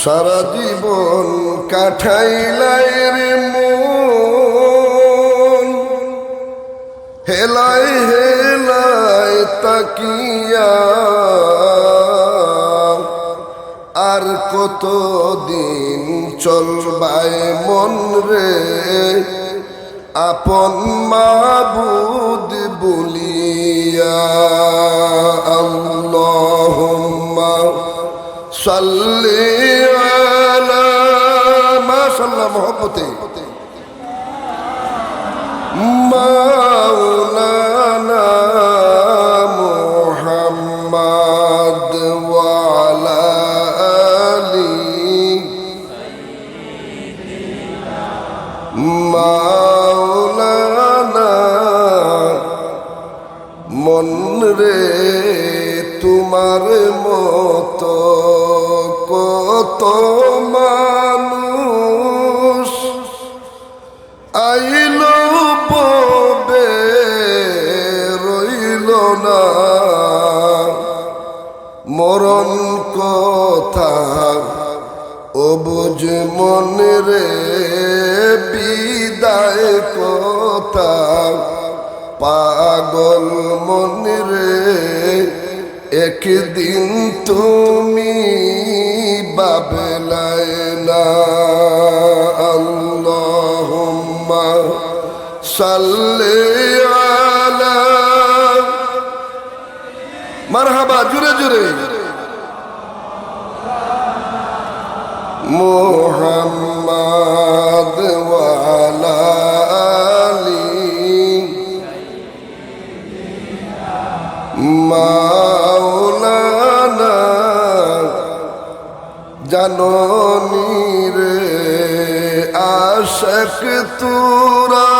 সারা জীবন কাঠাইলাই রে মন, হেলাই হেলাই তাকিয়া, আর কতদিন চলবায় মন রে আপন মাবুদ বলিয়া। আল্লাহুম্মা সাল্লি আলা, মাশাআল্লাহ মহব্বতে মাওলানা মুহাম্মদ ওয়া আলা আলি মাওলানা। মন রে তোমার মতো কত মানুষ আইল পবে রইল না, মরণ কথা অবুঝ মন রে বিদায় কথা, পাগল মন রে একদিন তুমি বাবলাই না। আল্লাহুম্মা সাল্লি আলা, মারহাবা জুরে জুরে, মুহাম্মদ ওয়া আলা আলি মাওলানা। জাননি রে আশক তোরা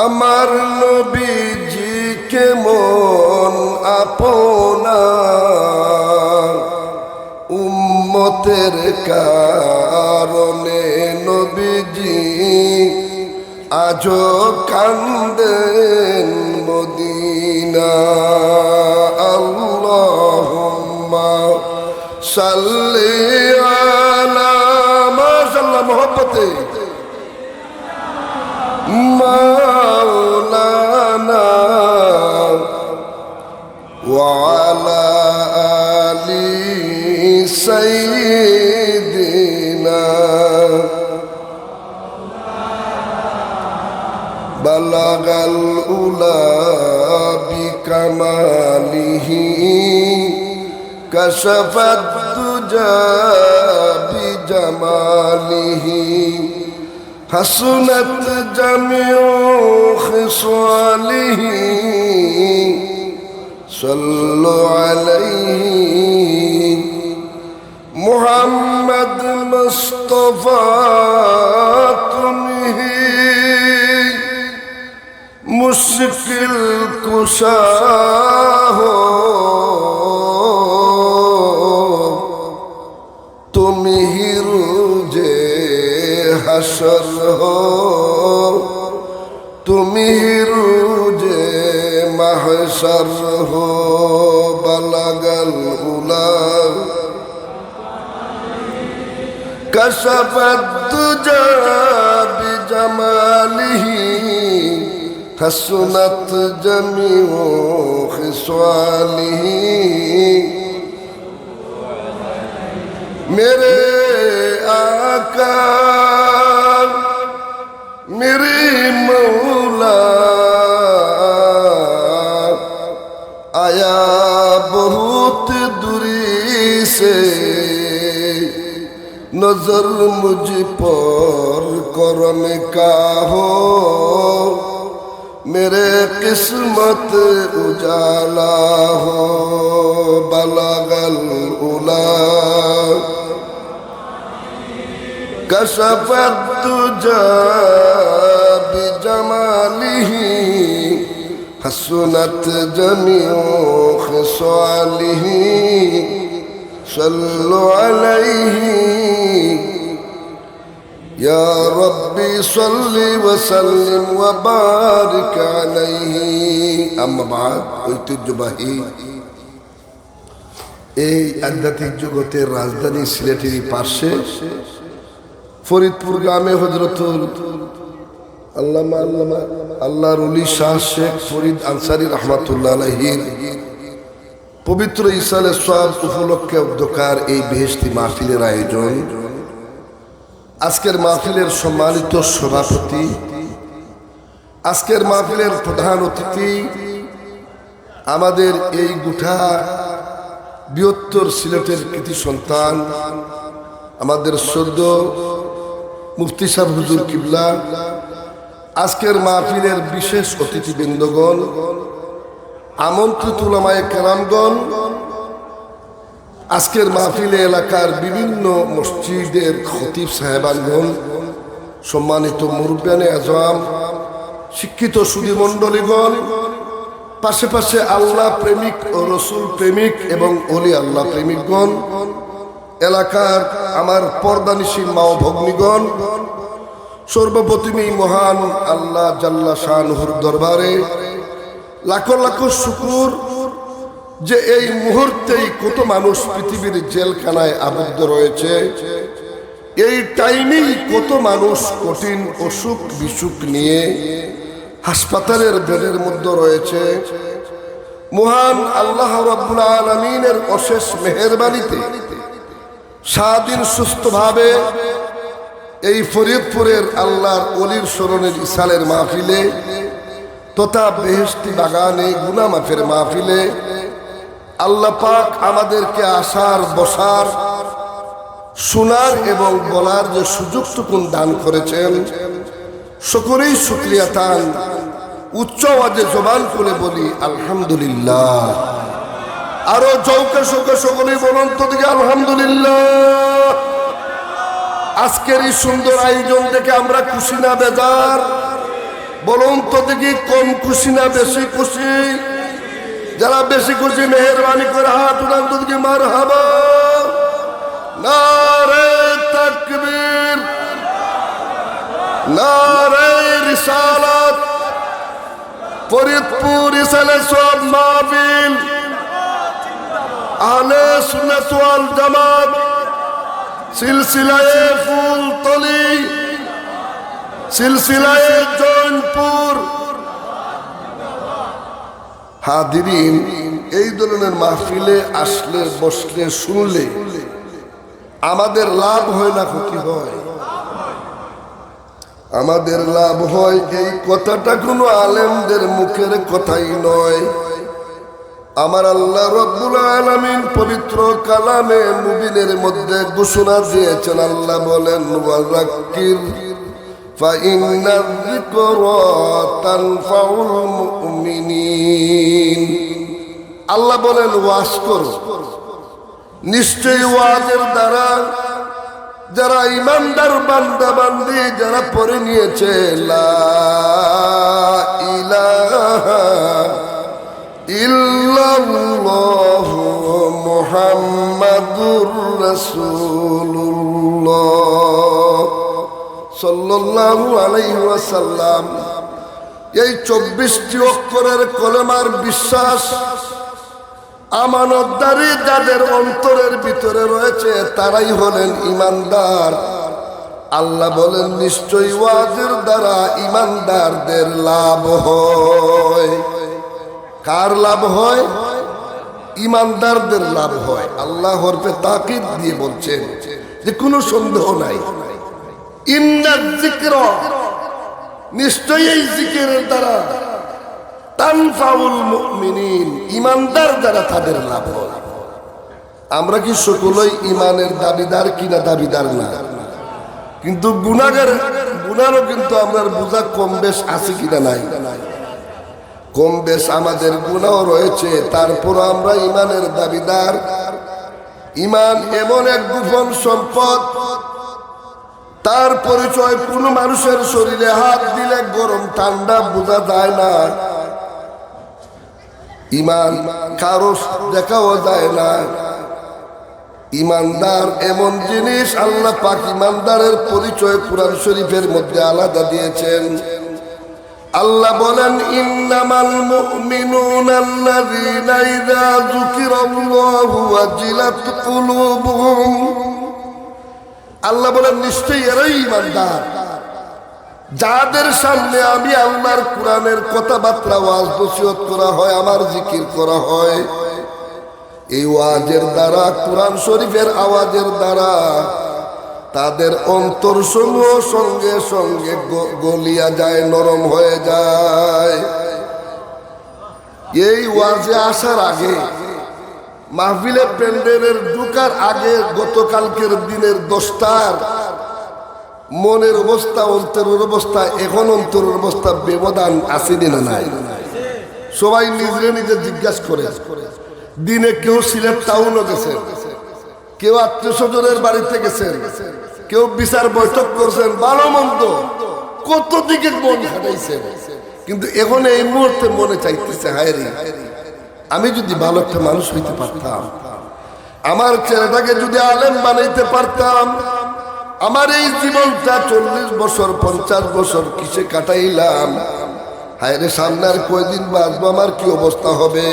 আমার নবীজি কেমন আপনা, উম্মতের কারণে নবীজি আজো কান্দেন মদিনা। আল্লাহুম্মা সাল্লি আলা, মাশাআল্লাহ মহব্বতে মাওলানা ওয়া আলা আলি সাইয়্যিদিনা। বালাগাল উলা বিকামালিহি কাশাফাদ দুজা বিজামালিহি, হাসুনাত জামিউ খিসালিহি সাল্লু আলাইহি। মুহাম্মদ মুস্তাফা তুমি মুশকিল কুশা হো, তুমি হি রুজে হাসর হো, তুমি হি রুজে মাহশর হো। বালাগাল উলা কাশাফাদ দুজা বিজামালিহি হাসুনাত জামিউ খিসালিহি। मेरे आका मेरे मौला आया बहुत दूरी से, नजर मुझ पर करम का हो, मेरे किस्मत उजाला हो। बलगल उला कशफत तुजा बिजमालिही हसनत जमीउ खिसालिही सल्लु अलैहि या रब्बी सल्ली व सल्लिम व बारिक अलैहि। अम्मा बाद ঐতিহ্যবাহী এই আধ্যাত্মিক জগতের রাজধানী সিলেটের পাশে ফরিদপুর গ্রামে হযরতুল আল্লাহর ওলি শাহ শেখ ফরিদ আনসারী রাহমাতুল্লাহ আলাইহির পবিত্র ইসালে সওয়াব উপলক্ষে উদ্যোকার এই বেহেশতি মাহফিলের আয়োজন। আজকের মাহফিলের সম্মানিত সভাপতি, আজকের মাহফিলের প্রধান অতিথি, আমাদের এই গোটা বৃহত্তর সিলেটের কৃতি সন্তান, আমাদের সদ্য মুফতি সাহেব হুজুর কিবলা, আজকের মাহফিলের বিশেষ অতিথিবৃন্দগণ, আমন্ত্রিত উলামায়ে কেরামগণ, আজকের মাহফিলে এলাকার বিভিন্ন মসজিদের খতিব সাহেবানগণ, সম্মানিত মুরব্বিয়ানে আজম, শিক্ষিত সুধী মণ্ডলীগণ, পাশে পাশে আল্লাহ প্রেমিক ও রসুল প্রেমিক এবং ওলি আল্লাহ প্রেমিকগণ, এলাকার আমার পর্দানিশী মা ও ভগ্নীগণ, সর্বপ্রথমে মহান আল্লাহ জাল্লা শানুহুর দরবারে লাখো লাখো শুকুর যে এই মুহূর্তেই কত মানুষ পৃথিবীর জেলখানায় আবদ্ধ রয়েছে, এই টাইমেই কত মানুষ কঠিন অসুখ বিসুখ নিয়ে হাসপাতালের বেডের মধ্যে রয়েছে। মহান আল্লাহ রাব্বুল আলামিনের অশেষ মেহেরবানিতে সারাদিন সুস্থভাবে এই ফরিদপুরের আল্লাহর ওলির স্মরণের ইসালের মাহফিলে তথা বেহেশতি বাগানে গুনাহ মাফের মাহফিলে আল্লাহ পাক আমাদেরকে আসার, বসার, শোনার এবং বলার যে সুযোগটুকুন দান করেছেন, সকলেই শুকরিয়া তান উচ্চ আওয়াজে জবান খুলে বলি আলহামদুলিল্লাহ। আরো চৌকে শোকে সকলেই বলুন তো দিকে আলহামদুলিল্লাহ। আজকের এই সুন্দর আয়োজন দেখে আমরা খুশি না বেজার? বলুন তো দেখি কম খুশি না বেশি খুশি? যারা বেশি খুশি মেহেরবানি করে হাত উঠান তো দেখি মারহাবা। নারে তাকবীর, নারে রিসালাত। ফরিদপুর ইসালে সওয়াব মাহফিল আহলে সুন্নাত ওয়াল জামাত সিলসিলায়ে ফুলতলি, সিলসিলায়ে জৈনপুর। হাদিরিন, এই ধরনের মাহফিলে আসলে, বসলে, শুনলে আমাদের লাভ হয় না ক্ষতি হয়? আমাদের লাভ হয়। এই কথাটা কোনো আলেমদের মুখের কথাই নয়। আমার আল্লাহ রাব্বুল আলামিন পবিত্র কালামে মুবিনের মধ্যে ঘোষণা দিয়েছেন। আল্লাহ বলেন ওয়াযাক্কির ফাইন্না যিকরা তানফাউল মুমিনিন। আল্লাহ বলেন ওয়াজ করো, নিশ্চয়ই ওয়াজের দ্বারা যারা ইমানদার বান্দা বান্দি যারা পড়ে নিয়েছে লা ইলাহা ইল্লাল্লাহু মুহাম্মাদুর রাসূলুল্লাহ সাল্লাল্লাহু আলাইহি ওয়াসাল্লাম, এই 24টি অক্ষরের কলেমার বিশ্বাস আমানতদারি যাদের অন্তরের ভিতরে রয়েছে তারাই হলেন ইমানদার। আল্লাহ বলেন নিশ্চয়ই ওয়াজের দ্বারা ইমানদারদের লাভ হয়। কার লাভ হয়? ইমানদারদের লাভ হয়। আল্লাহ হরফে তাকিদ দিয়ে বলছেন যে কোনো সন্দেহ নাই। ইন্না যিকরা, নিশ্চয়ই এই জিকিরের দ্বারা তানফাউল মুমিনিন, ইমানদার যারা তাদের লাভ হয়। আমরা কি সকলেই ইমানের দাবিদার কিনা? দাবিদার না, কিন্তু গুনারও কিন্তু আমরা বুঝা কম বেশ আছে কিনা? নাই, কম বেশ আমাদের গুনাহ রয়েছে। তারপর আমরা ইমানের দাবিদার। ইমান এমন এক গোপন সম্পদ, তার পরিচয় কোনো মানুষের শরীরে হাত দিলে গরম ঠান্ডা বোঝা যায় না। ইমান কারো দেখাও যায় না। ইমানদার এমন জিনিস, আল্লাহ পাক ইমানদারের পরিচয় কুরআন শরীফের মধ্যে আলাদা দিয়েছেন। আল্লাহ বলেন ইন্নামাল মুমিনুনা আল্লাযীনা ইযা যুকিরাল্লাহু ওয়াজিলাত কুলুবুহুম। আল্লাহ বলেন নিশ্চয়ই এরাই ঈমানদার যাদের সামনে আমি আল্লাহর কোরআনের কথাবার্তা ওয়াজ নসিহত করা হয়, আমার জিকির করা হয়, এই ওয়াজের দ্বারা, কোরআন শরীফের আওয়াজের দ্বারা তাদের অন্তর সমূহ সঙ্গে সঙ্গে গলিয়া যায়, নরম হয়ে যায়। এই ওয়াজে আসার আগে, মাহফিলে প্যান্ডেলের ঢুকার আগে, গতকালকের দিনের 10টার মনের অবস্থা, অন্তরের অবস্থা, এখন অন্তরের অবস্থা ব্যবধান আছে না নাই? সবাই নিজে নিজে জিজ্ঞাসা করে। দিনে কেউ সিলেট টাউনও গেছেন, কেউ আত্মীয় স্বজনের বাড়িতে গেছেন, কেউ বিচার বৈঠক করছেন, ভালো মন্দ কত দিকে মন খাটাইছেন, কিন্তু এখন এই মুহূর্তে মনে চাইতেছে হায় রে, আমি যদি ভালো একটা মানুষ হইতে পারতাম, আমার ছেলেটাকে যদি আলেম বানাইতে পারতাম, আমার এই জীবনটা 40 বছর 50 বছর কিসে কাটাইলাম, হায় রে সামনে আর কয়দিন বাঁচবো, আমার কি অবস্থা হবে,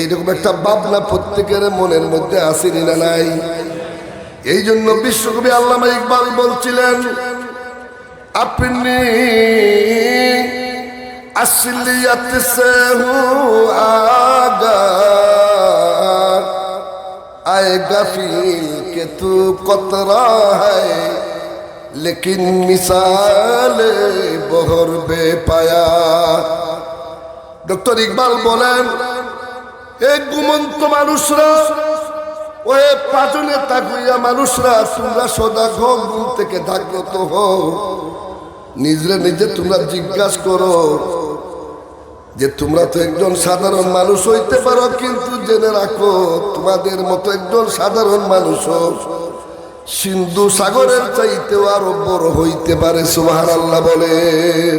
এইরকম একটা ভাবনা প্রত্যেকের মনের মধ্যে আসেনি না নাই? এই জন্য বিশ্বকবি আল্লামা ইকবাল বলছিলেন, আপনি আসলিয়ত সে হু আগা आएगा फील के तू कतरा है लेकिन मिसाल बहर बेपाया। ডক্টর ইকবাল বলেন, এই ঘুমন্ত মানুষরা, ওই পাজনে তাকুইয়া মানুষরা, তোমরা সদা ঘুম থেকে জাগ্রত হও, নিজে নিজে তোমরা জিজ্ঞাসা করো যে তোমরা তো একজন সাধারণ মানুষ হইতে পারো, কিন্তু জেনে রাখো তোমাদের মতো একজন সাধারণ মানুষ সিন্ধু সাগরের চাইতেও আরো বড় হইতে পারে। সুবহানাল্লাহ বলেন।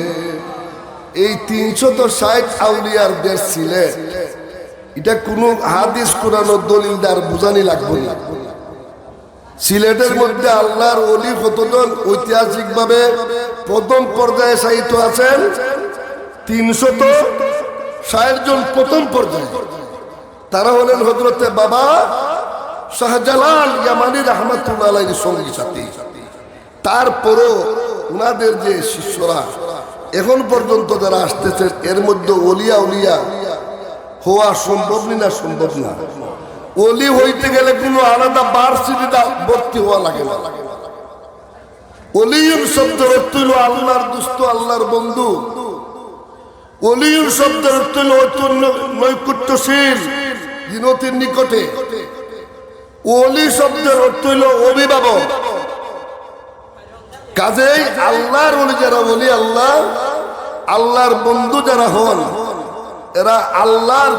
এই 360 আউলিয়ার দেশ সিলেট, এটা কোন হাদিস কোরআন দলিলদার বুঝানি লাগবে না। সিলেটের মধ্যে আল্লাহর ওলি কতজন ঐতিহাসিক ভাবে প্রথম পর্যায়ে সাহিত্য আছেন? 360 জন প্রথম পর্যায়ে। তারা হলেন হযরতে বাবা শাহজালাল ইয়ামানী রাহমাতুল্লাহ আলাইহির সঙ্গী সাথী। তারপরও উনাদের যে শিষ্যরা এখন পর্যন্ত যারা আসতেছেন, এর মধ্যে ওলিয়া উলিয়া হওয়া সম্ভব না? সম্ভব না। ওলি হইতে গেলে কোনো আলাদা ভার্সিটিতে ভর্তি হওয়া লাগে না। ওলিউল শব্দের অর্থ হলো আল্লাহর দুস্থ, আল্লাহর বন্ধু। ওলিউল শব্দের অর্থ হলো নৈকট্যশীল, জিনতির নিকটে। ওলি শব্দের অর্থ হলো অভিভাবক। কাজেই আল্লাহর ওলি যারা, ওলি আল্লাহ, আল্লাহর বন্ধু যারা হন, এরা আল্লাহর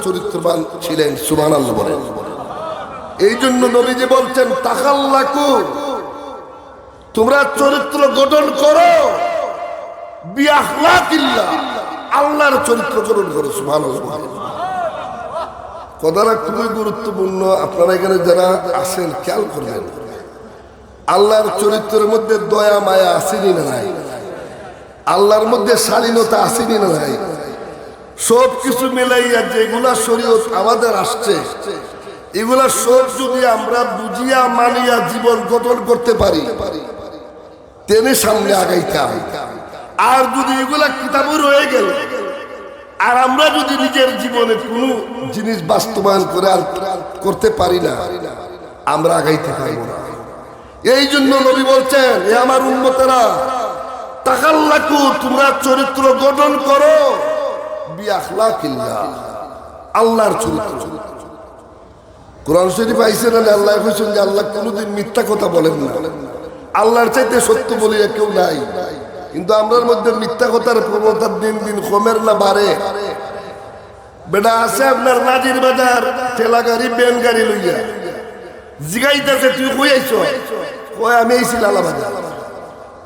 চরিত্রবান ছিলেন। সুবহানাল্লাহ বলেন। এই জন্য নবীজি বলছেন, তাখাল্লাকু, তোমরা চরিত্র গঠন করো, বিআখলাকিল্লাহ, আল্লাহর চরিত্র গঠন করো। সুবহানাল্লাহ। কথাটা খুবই গুরুত্বপূর্ণ। আপনারা এখানে যারা আছেন খেয়াল করবেন, আল্লাহর চরিত্রের মধ্যে দয়া মায়া আসেনি না নাই? আল্লাহর মধ্যে শালীনতা আসেনি না নাই? সব কিছু মিলাইয়া যেগুলা শরীয়ত আমাদের আসছে, এগুলা সব যদি আমরা বুঝিয়া মানিয়া জীবন গঠন করতে পারি, তেনে সামনে আগাইতাম। আর যদি এগুলা কিতাবে রয়ে গেল, আর আমরা যদি নিজের জীবনে কোনো জিনিস বাস্তবায়ন করে আর করতে পারি না, আমরা আগাইতে পারব না। এই জন্য নবী বলছেন, এ আমার উম্মতেরা, তাকাল্লাকু, তোমরা চরিত্র গঠন করো, বিআখলাকিল্লাহ, আল্লাহর চরিত্র। কোরআন শরীফ আইছে না? আল্লাহ কইছেন যে আল্লাহ কোনোদিন মিথ্যা কথা বলেন না। আল্লাহর চাইতে সত্য বলিয়া কেউ নাই। কিন্তু আমরার মধ্যে মিথ্যা কথার প্রবণতা দিন দিন কমের না বাড়ে? বেটা আছে আপনার নাজির বাজার, ঠেলা গাড়ি, বেন গাড়ি লইয়া জিগাইতেছে, তুই কই আইছ? কয় আমি আইছি লালা বাজার।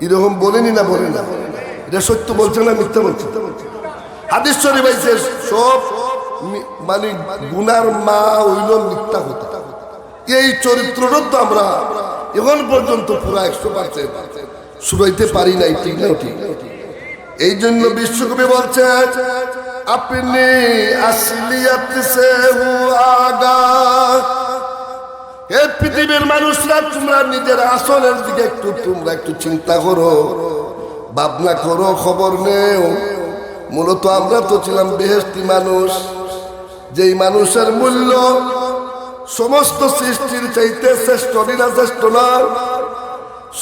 এরকম বলেনি না? বলে না। এটা সত্য বলছে না মিথ্যা বলছে? হাদিস শরীফ আইছে, সব মানে গুনার মা হইল মিথ্যা কথা। এই চরিত্রটা তো আমরা এখন পর্যন্ত পুরা 100% শুনাইতে পারি নাই। ঠিক না? ঠিক। এই জন্য বিশ্বকবি বলছেন আপনি আসলিয়ত সে হুয়াগা। এই পৃথিবীর মানুষরা তোমরা নিজের আসলের দিকে তোমরা একটু চিন্তা করো, ভাবনা করো, খবর নেও। মূলত আমরা তো ছিলাম বেহেশতি মানুষ, যেই মানুষের মূল্য সমস্ত সৃষ্টির চাইতে শ্রেষ্ঠ শ্রেষ্ঠ না।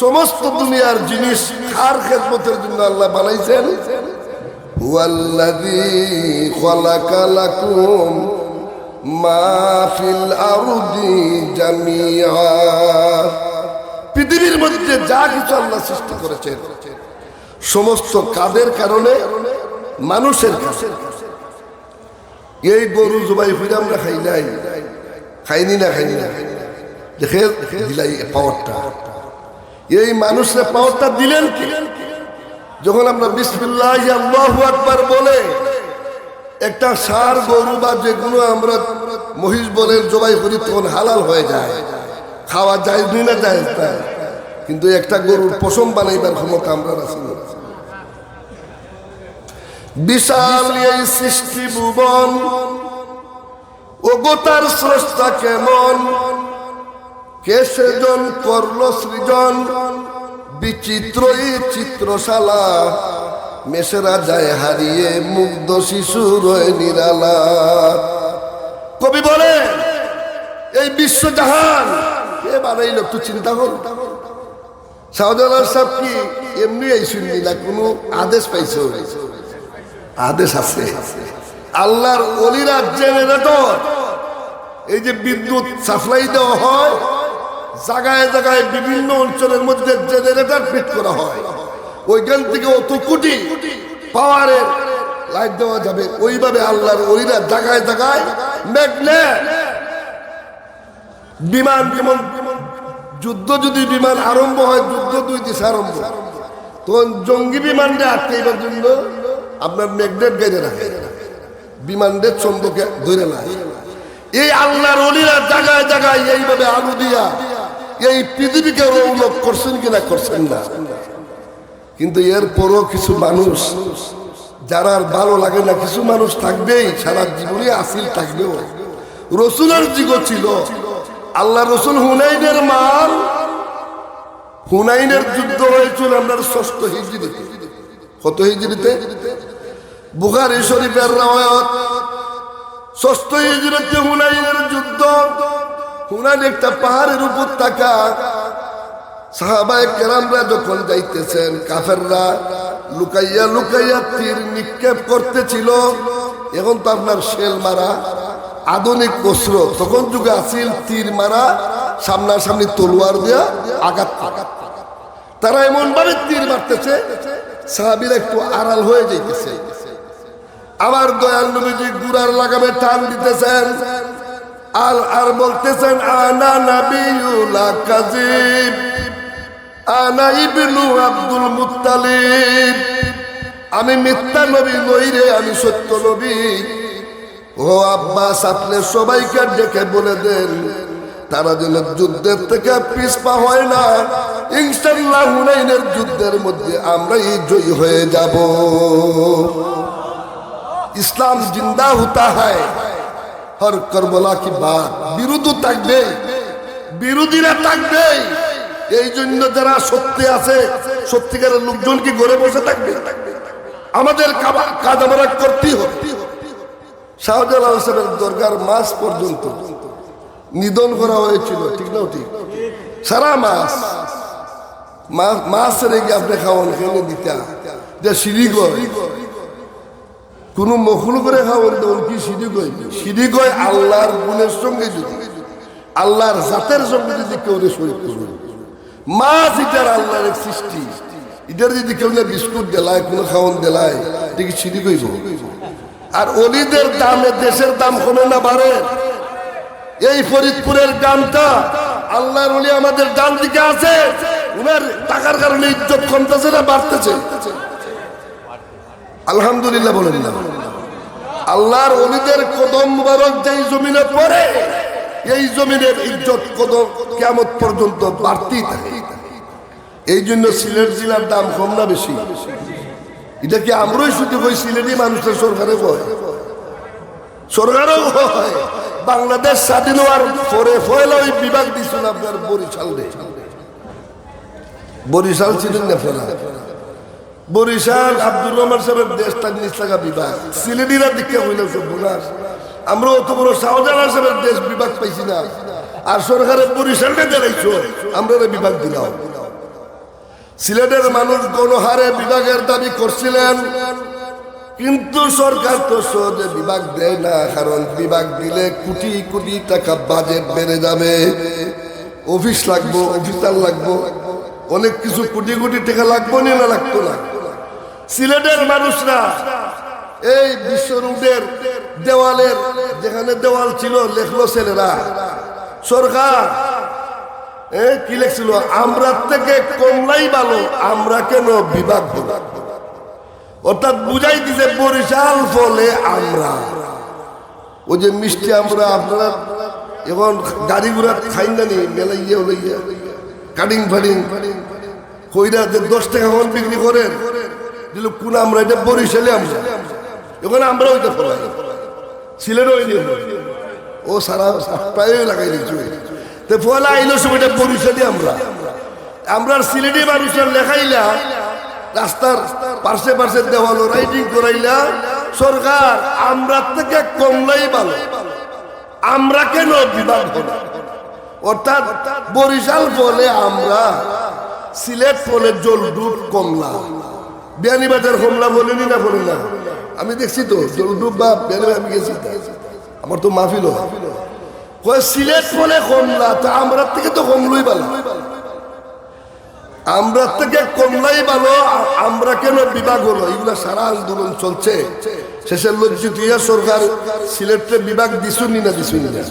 সমস্ত দুনিয়ার জিনিস কার খেদমতের জন্য আল্লাহ বানাইছেন? হুয়াল্লাযী খালাকা লাকুম মা ফিল আরদি জামিআ। পৃথিবীর মধ্যে যা কিছু আল্লাহ সৃষ্টি করেছেন সমস্ত কাদের কারণে? মানুষের কাছে। এই গরু জবাই হইলে আমরা খাই নাই, খাইনি না দেখে দিলাই পাওয়ারটা। এই মানুষের পাওয়ারটা দিলেন কি? যখন আমরা বিসমিল্লাহ আল্লাহু আকবার বলে একটা ষাঁড় গরু বা যেগুলো আমরা মহিষ বলে জবাই করি তখন হালাল হয়ে যায়, খাওয়া যায় না যায় না। কিন্তু একটা গরুর পশম বানাইবার ক্ষমতা আমরা রাখি না। বিশাল এই সৃষ্টি ভুবন, ও গোটার স্রষ্টা কেমন, কে সেজন করলো সৃজন, বিচিত্রই চিত্রশালা, মেসেরা যায় হারিয়ে মুগ্ধ শিশুর হয়ে নিরালা। কবি বলে এই বিশ্বজাহান কে বানাইল? একটু চিন্তা কর। শাহজালাল সাহেব কি এমনি এই শুনলি না, কোনো আদেশ পাইছে? আদেশ আছে। আল্লাহর ওলিরা জেনারেটর, এই যে বিদ্যুৎ সাপ্লাই দেওয়া হয় জায়গায় জায়গায় বিভিন্ন অঞ্চলের মধ্যে জেনারেটর ফিট করা হয়, ওইখান থেকে অত কোটি পাওয়ারের লাইট দেওয়া যাবে। ওইভাবে আল্লাহর ওলিরা জায়গায় জায়গায় ম্যাগনেট বিমান, যেমন যুদ্ধ যদি বিমান আরম্ভ হয়, যুদ্ধ 2 দেশে আরম্ভ, তখন জঙ্গি বিমানটা আটকাইবার জন্য আপনার ম্যাগনেট গাইতে রাখে, বিমানদের চন্দ্রকে ধরে নেয়। এই আল্লাহর ওলিরা জায়গায় জায়গায় এইভাবে আলু দিয়া এই পৃথিবীকে রৌনক করছেন কিনা? করছেন না। কিন্তু এরপরও কিছু মানুষ যারা ভালো লাগে না, কিছু মানুষ থাকবেই, সারা জীবনে আসিল থাকবেও। রসুলের যুগ ছিল, আল্লাহ রসুল হুনাইনের মাল, হুনাইনের যুদ্ধ হয়েছিল আপনার 6ষ্ঠ হিজরিতে। কত হিজরিতে? বুখারী শরীফের রওয়ায়াত 6ষ্ঠ হিজরিতে হুনাইনের যুদ্ধ। হুনাইন একটা পাহাড়ের উপর থাকা, সাহাবায়ে কেরামরা যখন যাইতেছেন, কাফেররা লুকাইয়া লুকাইয়া তীর নিক্ষেপ করতেছিল। এখন তো আপনার শেল মারা আধুনিক অস্ত্র, তখন যুগে আসিল তীর মারা, সামনাসামনি তলোয়ার দিয়া আঘাত। তারা এমন ভাবে তীর মারতেছে, সাহাবীরা একটু আড়াল হয়ে যাইতেছে। আবার দয়াল নবীজি গুড়ার লাগামে টান দিতেছেন আর বলতেছেন আনা নাবিয়ুল কাযিব, আনা ইবনু আব্দুল মুত্তালিব, আমি মিথ্যা নবী নই রে, আমি সত্য নবী। ও আব্বাস, আপনি সবাইকে ডেকে বলে দেন তারা যেন যুদ্ধের থেকে পিছপা হয় না। ইনশাআল্লাহ হুনাইনের যুদ্ধের মধ্যে আমরাই জয়ী হয়ে যাব। ইসলাম জিন্দা হতা হয় হর করবলা কি বাত। বিরোধী থাকবে, বিরোধীরা থাকবে। এই জন্য যারা সত্যি আছে, সত্যিকারের লোকজন কি ঘরে বসে থাকবে? আমাদের কাজ আমরা করতেই হবে। শাহজালাল সাহেবের দরগার মাস পর্যন্ত নিধন করা হয়েছিল, ঠিক না? ঠিক। সারা মাছ রেখে আপনি খাওয়ান খেলে দিতা যে সিঁড়ি গয়, কোন মখলুক করে খাওয়ান দেবেন কি সিঁড়ি গয়? সিঁড়ি গয় আল্লাহর গুণের সঙ্গে যদি, আল্লাহর জাতের সঙ্গে যদি কেউ শরীর করবেন। মাছ এটার আল্লাহর সৃষ্টি, এটার যদি কেউ বিস্কুট দেলায়, কোনো খাওয়ান দেলায়, এটা কি সিঁড়ি গইব? আর অলিদের দামে দেশের দাম কমে না বাড়ে? এই ফরিদপুরের দামটা আল্লাহর ওলি আমাদের ডান দিকে আছে, উনার টাকার কারণে ইজ্জত কমতেছে না বাড়তেছে? আলহামদুলিল্লাহ বলেন না। আল্লাহর ওলিদের কদম মুবারক যেই জমিনে পড়ে, এই জমিনের ইজ্জত কদম কিয়ামত পর্যন্ত বাড়তেই থাকে। এই জন্য সিলেট জেলার দাম কম না বেশি? এটা কি আমরাই শুধু কই সিলেটি মানুষের সরকারে কয়? সরকারও হয়। বাংলাদেশ স্বাধীন হওয়ার পরে পয়লা ওই বিভাগ দিছিল আপনার বরিশাল ছিলেন না ফেলা বরিশাল আব্দুর রহমান সাহেবের দেশটা নিজ থাকা বিভাগ সিলেটিরা দীক্ষা হইল বোনাস আমরা অত বড় শাহজালাল সাহেবের দেশ বিভাগ পাইছি না আর সরকারের বরিশালটা দেখাইছো আমরা বিভাগ দিলাম সিলেটের মানুষ গণহারে বিভাগের দাবি করছিলেন কিন্তু সরকার তো সহজে বিভাগ দেয় না কারণ বিভাগ দিলে কোটি কোটি টাকা বাজেট বেড়ে যাবে অফিস লাগবো অফিসার লাগবো অনেক কিছু কোটি কোটি টাকা লাগবো না লাগতো না সিলেটের মানুষরা এই বিশ্ব রোডের দেওয়ালের যেখানে দেওয়াল ছিল লেখলো ছেলেরা সরকার কি লেখছিল আমরা থেকে কমলাই ভালো আমরা কেন বিভাগ দেব অর্থাৎ বুঝাই দিছে বরিশাল ফলে আমরা ওই যে মিষ্টি আমরা আপনারা এখন গাড়ি ঘোড়া খাই না নি মেলাইয়া ওলাইয়া কাটিং ফাটিং কইরা যে 10 টাকা এখন বিক্রি করেন দিল কোন আমরা এটা বরিশালে আমরা এখন আমরা ওইটা ফলাই সিলেট ওই ও সারা প্রায় লাগাই দিচ্ছি তো ফলা আইলো সময়টা বরিশালে আমরা সিলেটি মানুষের লেখাইলা রাস্তার পাশে পাশে দেওয়াল রাইটিং করাইলা সরকার আমরা থেকে কমলাই ভালো আমরা কেন বিভাগ হব অর্থাৎ বরিশাল বলে আমরা সিলেট বলে জলডুব কমলা বিয়ানীবাজার কমলা বলেনি না বলি না আমি দেখছি তো জলডুব বা বিয়ানী আমি গেছি আমার তো মাহফিল সিলেট বলে কমলা তা আমরা থেকে তো কমলই ভালো আমরা থেকে কমলাই ভালো আমরা কেন বিভাগ হলো এগুলা সারা আন্দোলন চলছে শেষের লজ্জিত সরকার সিলেটের বিভাগ দিছুনি না দিছুনি না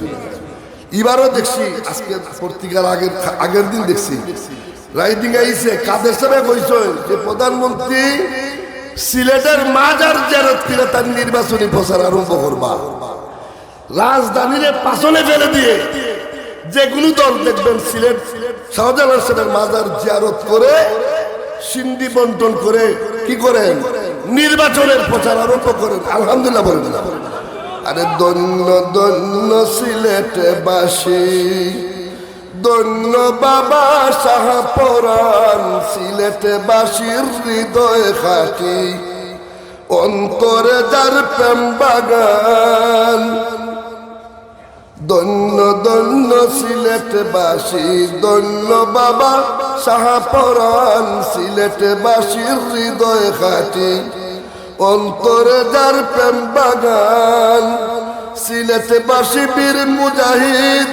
এবারও দেখছি আজকে পত্রিকার আগের দিন দেখছি রাইটিং আইছে কাদের সাথে কইছেন যে প্রধানমন্ত্রী সিলেটের মাজার জিয়ারত করে তার নির্বাচনী প্রচার আরম্ভ করবা রাজধানীর পাছনে ফেলে দিয়ে যেগুলো দল দেখবেন সিলেট শাহজালাল সাহেবের মাজার জিয়ারত করে সিন্ধি বন্টন করে কি করেন নির্বাচনের প্রচার আরম্ভ করেন আলহামদুলিল্লাহ বলেন আরে দন্য দন্য সিলেটে বাসী দন্য বাবা শাহপরান সিলেটে বাসীর হৃদয় খাটি অন্তরে যার প্রেম বাগান দন্য দন্য সিলেটে বাসী দন্য বাবা শাহপরান সিলেটে বাসীর হৃদয় খাটি অন্তরে যার প্রেম বাগান সিলেটে বাসী বীর মুজাহিদ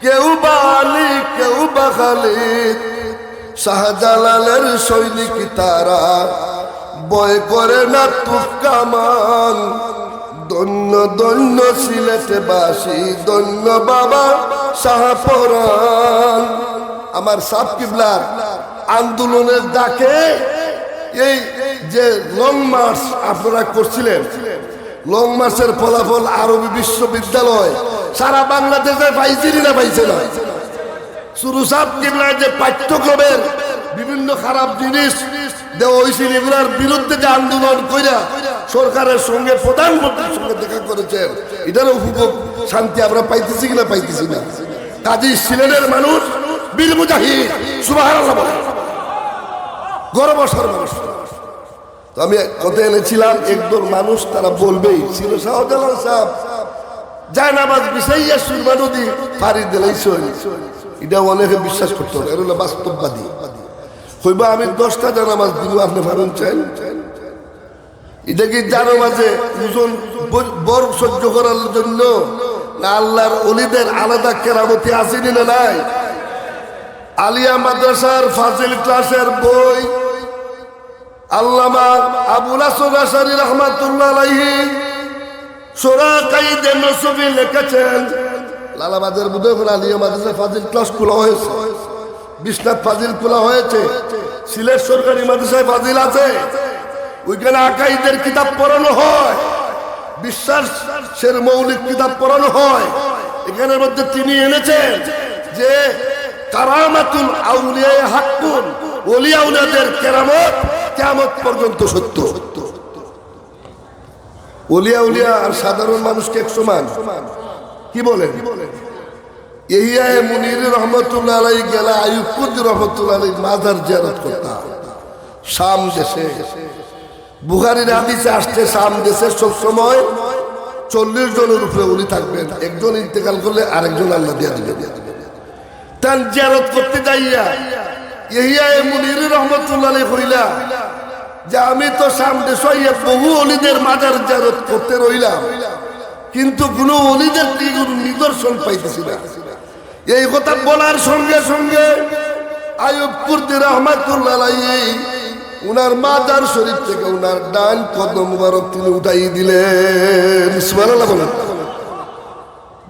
কেউ বা আলী কেউ বা খালিদ শাহজালালের সৈনিক তারা বয় করে না তুফকামান দন্য দন্য সিলেটে বাসী দন্য বাবা শাহপরান আমার সাব কিবলার আন্দোলনের ডাকে এই যে লং মার্চ আপনারা করছিলেন লং মার্চের ফলাফল আরবি বিশ্ববিদ্যালয় সারা বাংলাদেশে পাইছি না পাইছে না শুরু সাব কিবলার যে পাঠ্যক্রমের বিভিন্ন খারাপ জিনিস দেওয়া হয়েছিল এগুলার বিরুদ্ধে যে আন্দোলন কইরা সরকারের সঙ্গে প্রধানমন্ত্রীর সঙ্গে দেখা করেছেন এটারও উপভোগ শান্তি আমরা পাইতেছি কিনা পাইতেছি না কাজী সিলেটের মানুষ বীর মুজাহিদ সুবহানাল্লাহ বলে গর্ব মানুষ তো আমি কথা এনেছিলাম একদল মানুষ তারা বলবেই ছিল শাহজালাল সাহেব যায় নামাজ বিছাইয়া সুরমা নদী পাড়ি দিলাইছেন এটা অনেকে বিশ্বাস করতো না এটা হলো বাস্তববাদী হইবা আমি 10টা জানামাজ দিব আপনি পারেন চান এটা কি জানো মাঝে ওজন বর সহ্য করার জন্য না আল্লাহর ওলিদের আলাদা কেরামতি আসেনি না নাই আলিয়া মাদ্রাসার ফাজিল ক্লাসের বই আল্লামা আবুল হাসান আশারী রাহমাতুল্লাহ আলাইহি সূরা কাইদে নসবি লিখেছেন লালাবাদের বুধে আলিয়া মাদ্রাসা ফাজিল ক্লাস খোলা হয়েছে বিশ্বনাথ ফাজিল খোলা হয়েছে সিলেট সরকারি মাদ্রাসায় ফাজিল আছে ওইখানে আকাইদের কিতাব পড়ানো হয় বিশ্বাসের মৌলিক কিতাব পড়ানো হয় এখানের মধ্যে তিনি এনেছেন যে কারামাতুল আউলিয়া হাক্কুন ওলি আউলিয়াদের কেরামত কিয়ামত পর্যন্ত সত্য। ওলিয়া উলিয়া আর সাধারণ মানুষকে এক সমান, কি বলেন? ইহিয়ায়ে মুনির রহমতুল্লাহ আলাইহি গেলা আইয়ুব কুদ্দুস রহমতুল্লাহ আলাইহি মাজার জিয়ারত করতাম শাম দেশে। বুখারীর হাদিসে আসছে শাম দেশে সব সময় 40 জনের উপরে ওলি থাকবেন, একজন ইন্তেকাল করলে আরেকজন আল্লাহ দিয়া দিবেন। তান জিয়ারত করতে যাইয়া ইহিয়ায়ে মুনির রহমতুল্লাহ আলাইহি কইলা যে আমি তো শাম দেশ হইয়া বহু ওলিদের মাজার জিয়ারত করতে রইলাম, কিন্তু কোনো ওলিদের কোনো নিদর্শন পাইতেছি না। এই কথা বলার সঙ্গে সঙ্গে আইয়ুব কুদ্দুস রহমাতুল্লাহ আলাইহি উনার মাজার শরীফ থেকে উনার ডান কদম মুবারক তিনি উঠাই দিলেন। সুবহানাল্লাহ বলেন।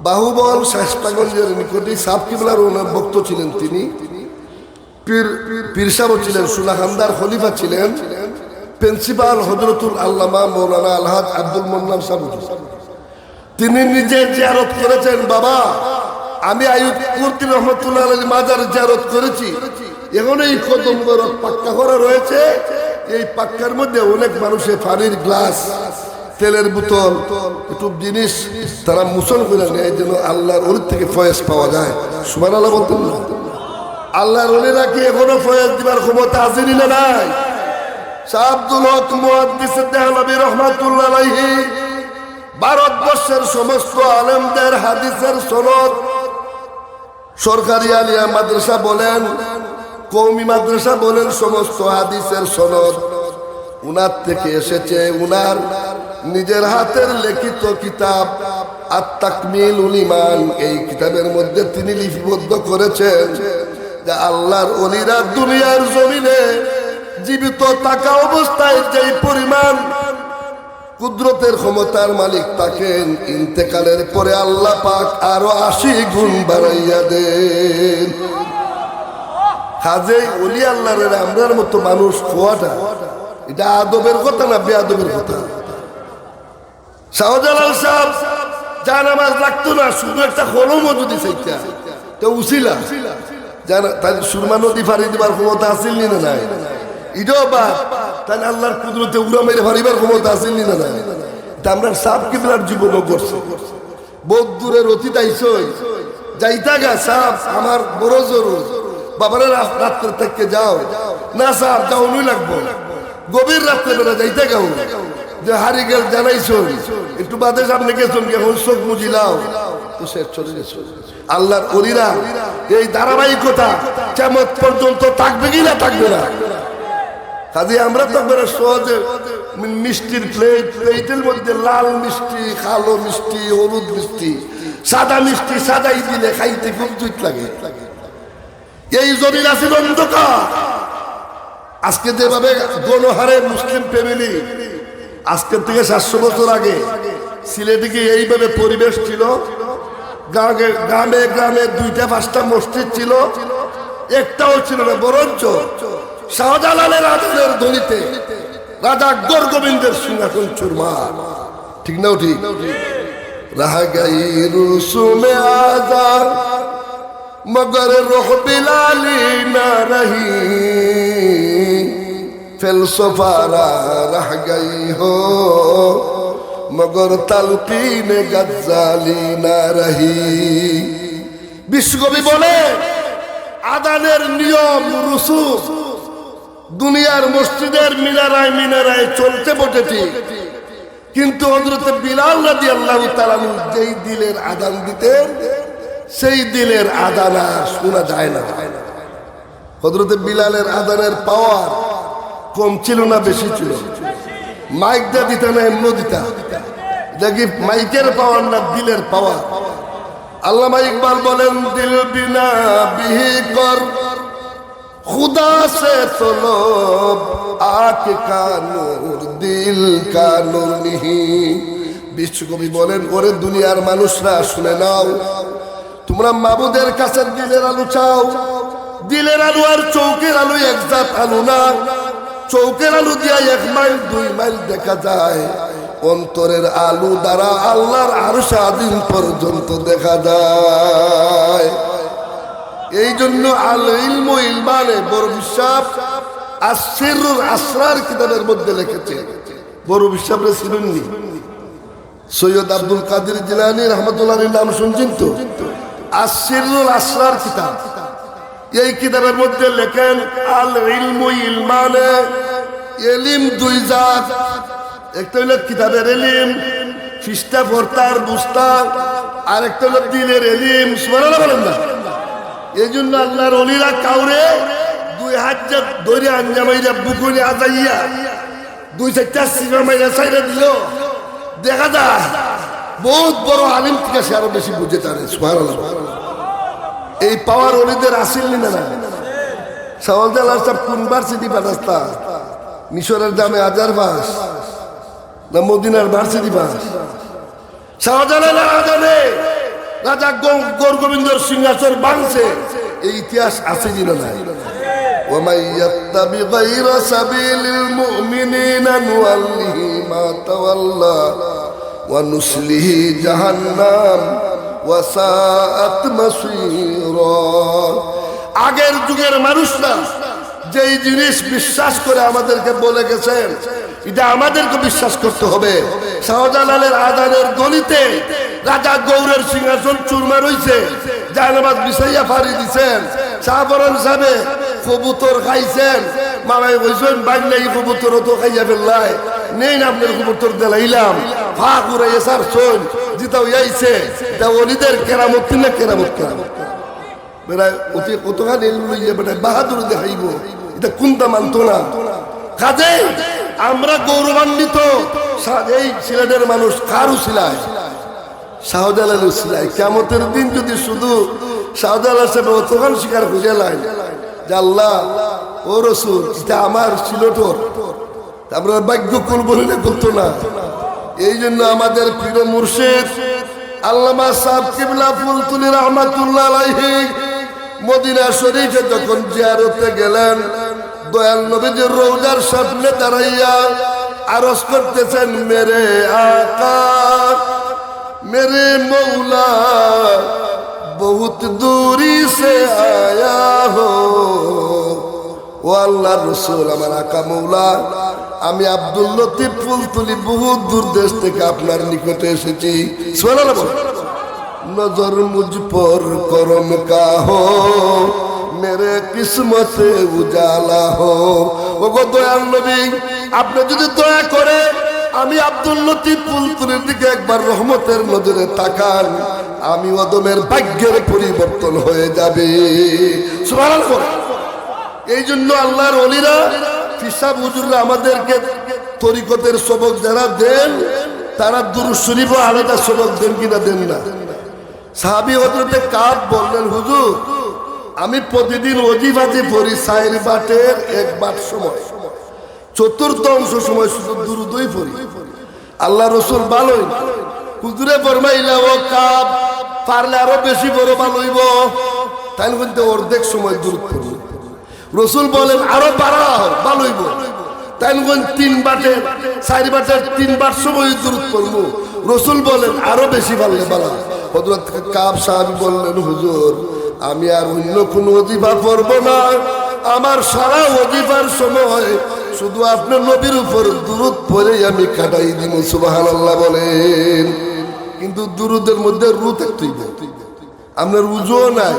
বাহুবল শাস্তাগঞ্জের নিকটে সাব কিবলার ওনার ভক্ত ছিলেন তিনি। পীর সাহেব ছিলেন, সুনাখান্দার খলিফা ছিলেন, প্রিন্সিপাল হযরতুল আল্লামা মাওলানা আলহাজ আব্দুল মোন্নান সাহেব। তিনি নিজে জিয়ারত করেছেন। বাবা, আমি আইয়ুব কুদ্দুস রহমাতুল্লাহ আলাইহি মাজার জিয়ারত করেছি, এখন এই কদম মুবারক পাক্কা করা রয়েছে, এই পাক্কার মধ্যে অনেক মানুষের পানির গ্লাস, তেলের বোতল, একটু জিনিস তারা মুসল করে নেয় যেন আল্লাহর ওলি থেকে ফয়েজ পাওয়া যায়। সুবহানাল্লাহ বলতেন না? আল্লাহর ওলিরা কি এখনো ফয়েজ দিবার ক্ষমতা আছে না নাই? শাহ আব্দুল হক মুহাদ্দিস দেহলভী রহমাতুল্লাহ আলাইহি ভারতবর্ষের সমস্ত আলেমদের হাদিসের সনদ, সরকারি আলিয়া মাদ্রাসা বলেন, কওমি মাদ্রাসা বলেন, সমস্ত হাদিসের সনদ উনার থেকে এসেছে। উনার নিজের হাতের লিখিত কিতাব আত-তাকমিলুল ঈমান, এই কিতাবের মধ্যে তিনি লিপিবদ্ধ করেছেন যে আল্লাহর ওলিরা দুনিয়ার জমিনে জীবিত থাকা অবস্থায় যেই পরিমাণ কুদরতের ক্ষমতার মালিক থাকেন, ইন্তেকালের পরে আল্লাহ পাক আরো 80 গুণ বাড়াইয়া দেন। কাজেই ওলি আল্লাহর আমরার মতো মানুষ হওয়াটা এটা আদবের কথা না বেআদবের কথা? শাহজালাল সাহেব যা নামাজ লাগতো না, শুধু একটা কলমও যদি চাইতা তো উছিলা তাই সুরমা নদী ফাড়ি দিবার ক্ষমতা আসিল না নাই? ইডো বা তাই আল্লাহর কুদরতে উড়া মেরে ফাড়িবার ক্ষমতা আসিল না নাই? তা আমরা সাপ কিবলার জীবনও করছি। বহুত দূরের অতীত আইসই যাইতা গা সাপ আমার বড় জরুর, বাবারা রাত্রে থেকে যাও না সাপ যাও নই লাগবো, গভীর রাত্রে বেলা যাইতে গাও যে হারি গেল জানাইছ, একটু বাদে সামনে গেছেন এখন চোখ মুজিলাও তো শেষ চলে গেছে। আল্লাহর ওলিরা এই ধারাবাহিকতা কিয়ামত পর্যন্ত থাকবে কি না থাকবে না? কাজে আমরা তো সহজে মিষ্টির প্লেটের মধ্যে লাল মিষ্টি, কালো মিষ্টি, হলুদ মিষ্টি, সাদা মিষ্টি সাদাই দিলে খাইতে খুব জুত লাগে। এই জমিন আছে অন্ধকার। আজকে যেভাবে গণহারে মুসলিম ফ্যামিলি, আজকের থেকে 700 বছর আগে সিলেটে কি এইভাবে পরিবেশ ছিল? গ্রামে গ্রামে 2টা-5টা মসজিদ ছিল, একটাও ছিল না। বরঞ্চ শাহজালালের আদলের ধ্বনিতে রাজা আকবর গোবিন্দের সিংহাসন চুরমার। ঠিক নাও ঠিক? রাহা গাই রুসুমে আজাদ मगर रोह बिलाली ना रही, फिलसफारा रह गई हो मगर तलकीन गज्जाली ना रही। বিশ্বকবি বলে আদানের নিয়ম রুসুম দুনিয়ার মসজিদের মিনারায় মিনারায় চলতে বটে ঠিক, কিন্তু হযরত বিলাল রাদিয়াল্লাহু তাআলা যেই দিলের আযান দিতেন সেই দিলের আযান আর শোনা যায় না। হযরত বিলালের আযানের পাওয়ার কম ছিল না বেশি ছিল? মাইক দা দিতে না এমন দিতা, দেখি মাইকের পাওয়ার না দিলের পাওয়ার। আল্লামা ইকবাল বলেন দিল বিনা বিহি কর খুদা সে তলব আকে কা নূর দিল কা নূর নিহি। বিশ্বকবি বলেন ওরে দুনিয়ার মানুষরা শুনে নাও, তোমরা মাবুদের কাছে দিলের আলো চাও। দিলের আলো আর চৌকের আলো এক জাত আলো না। চৌকের আলো দিয়া 1 মাইল 2 মাইল দেখা যায়, অন্তরের আলো দ্বারা আল্লাহর আরশ আযীম পর্যন্ত দেখা যায়। এই জন্য আল ইলমু ইলমানে বড় বিশ্বাস আসিরুল আসরার কিতাবের মধ্যে লিখেছে। বড় বিশ্বাসে শুনুননি, সৈয়দ আব্দুল কাদের জিলানী রহমতুল্লাহর নাম শুনছেন তো? আসিরুল আসরার কিতাব, এই কিতাবের মধ্যে লেখেন আল ইলমু ইলমানে, এলিম দুই জাত। একটা হলো কিতাবের এলিম, ফিস্টা ফোরতার বুস্তা, আর একটা হলো দিলের এলিম। সুবহানাল্লাহ বলেন না? এই জন্য আল্লাহর ওলিরা কাউরে দুই হাত ধরে আঞ্জামাইরা বুকুনে আজাইয়া দুই চারটা সিনেমা মাইরা সাইরা দিল, দেখা যায় বহুত বড় আলিম থেকে সে আরো বেশি বুঝে তারে। সুবহানাল্লাহ। এই পাওয়ার ওলিদের আসিল না না। শাওয়ালদাল আশরাফ কোন ভার্সিটি পাঠাস্তা? মিশরের দামে আজার বাস না মদিনার ভার্সিটি বাস? শাহজালালের আজানে রাজা গৌরগোবিন্দর সিংহাসন ভাঙছে, এই ইতিহাস আছে কিনা নাই? ومن يتبع غير سبيل المؤمنين نوله ما تولى ونصله جهنم وساءت مصيرا। আগের যুগের মানুষরা যেই জিনিস বিশ্বাস করে আমাদেরকে বলে গেছেন, এটা আমাদেরকে বিশ্বাস করতে হবে। শাহজালালের আজানের গলিতে রাজা গৌরের সিংহাসন চুরমা রইছে, জায়নামাজ বিছাইয়া ফাড়ি দিছেন, শাহবরণ সাহেবে কবুতর খাইছেন, মামাই বলছেন বাইলাই কবুতর তো খাইয়া ফেললাই, নেই না আপনার কবুতর দিলাইলাম, ফাঁক উড়াইয়া সার শোন জিতাও আইছে। এটা অলিদের কেরামত না কেরামত? কেরামত বেড়ায় অতি কতখানি লইয়া বেড়ায় বাহাদুর দেখাইব, এটা কোনটা মানতো না। কাজে আমরা গৌরবান্বিত, এই সিলেটের মানুষ কারু ছিলায়, শাহজালাল ছিলায়। কিয়ামতের দিন যদি শুধু শাহজালাল সাহেব অতখান শিকার খুঁজে লাই যে আল্লাহ ও রসুল এটা আমার সিলেটর, আমরা ভাগ্য কুল বলিলে করতো না। এই জন্য আমাদের প্রিয় মুর্শিদ আল্লামা সাহেব কিবলা ফুলতুলি রহমাতুল্লাহ আলাইহি মদিনা শরীফে যখন জিয়ারতে গেলেন, দয়াল নবীজির রওজার সামনে দাঁড়াইয়া আরজ করতেছেন, মেরে আকা মেরে মৌলা বহুত দূরি সে আয়া হো। ও আল্লাহর রাসূল, আমার আকা মৌলা আমি আব্দুল লতিফ ফুলতুলি বহুত দূর দেশ থেকে আপনার নিকটে এসেছি। সুবহানাল্লাহ। নজর মুঝ পর করম কা হো, মেরে কিসমতে উজালা হো। ওগো দয়াল নবী, আপনি যদি দয়া করে আমি আব্দুল লতিফ ফুলতুলির দিকে একবার রহমতের নজরে তাকান, আমি অদমের ভাগ্যের পরিবর্তন হয়ে যাবে। সুবহানাল্লাহ। এই জন্য আল্লাহর ওলিরা ফিসাব হুজুররা আমাদেরকে তরিকতের সবক যারা দেন, তারা দুরূদ শরীফ ও আলাদা সবক দেন কিনা দেন না? সাহাবী হযরতে কাব বললেন, হুজুর আমি প্রতিদিন ওজিফাতে পড়ি 4 বাটের 1 বাট সময়, চতুর্থ অংশ সময় শুধু দুরূদই পড়ি। আল্লাহ রাসূল ভালোই হুজুরে ফরমাইলা, ও কাব পারলে আরো বেশি বড় ভালো হইব, তাই কিন্তু অর্ধেক সময় দুরূদ পড়ি। রাসূল বলেন আরো বাড়াও ভালো হইব, তাই 3 বাটের 4 বাটের 3 বাট সময় দুরূদ পড়বো। রাসূল বলেন আরো বেশি ভালো বালা। হযরত কাব সাহেব বললেন, হুজুর আমি আর অন্য কোনো ওজিফা পড়ব না, আমার সারা ওজিফার সময় শুধু আপনার নবীর উপর দুরূদ পড়েই আমি কাটাই দিব। সুবহানাল্লাহ বলেন। কিন্তু দুরূদের মধ্যে রুত একটুই, আপনার উজুও নাই,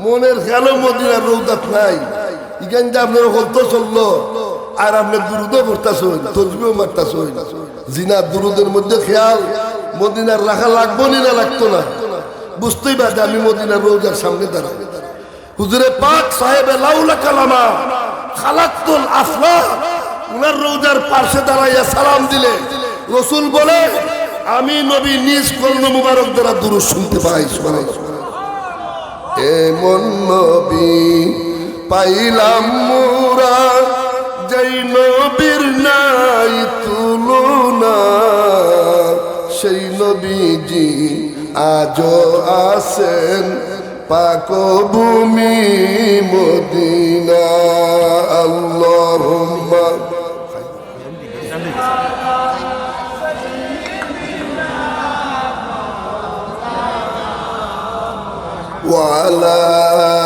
মনের খেয়ালও মদিনার রৌদাত নাই, ইখান যে আপনার হলতো চললো আর আপনার দুরূদও পড়তাছেন, তসবিহও মারতাছেন। জিনা দুরূদের মধ্যে খেয়াল মদিনার রাখা লাগবো না লাগতো না, বুঝতেই পারছি আমি মদিনার রোজার সামনে দাঁড়াই। হুজুরে পাক সাহেবে লাউলা কালামা খালাক্তুল আফলাক উনার রোজার পাশে দাঁড়াইয়া সালাম দিলে রাসূল বলে, আমি নবী নিজ কর্ণ মুবারক দ্বারা দুরূদ শুনতে পাই। এমন নবী পাইলাম মোরা, যেই নবীর নাই তুলনা, সেই নবীজি আজও আছেন পাক ভূমি মদিনা। আল্লাহুম্মা ওয়া আলা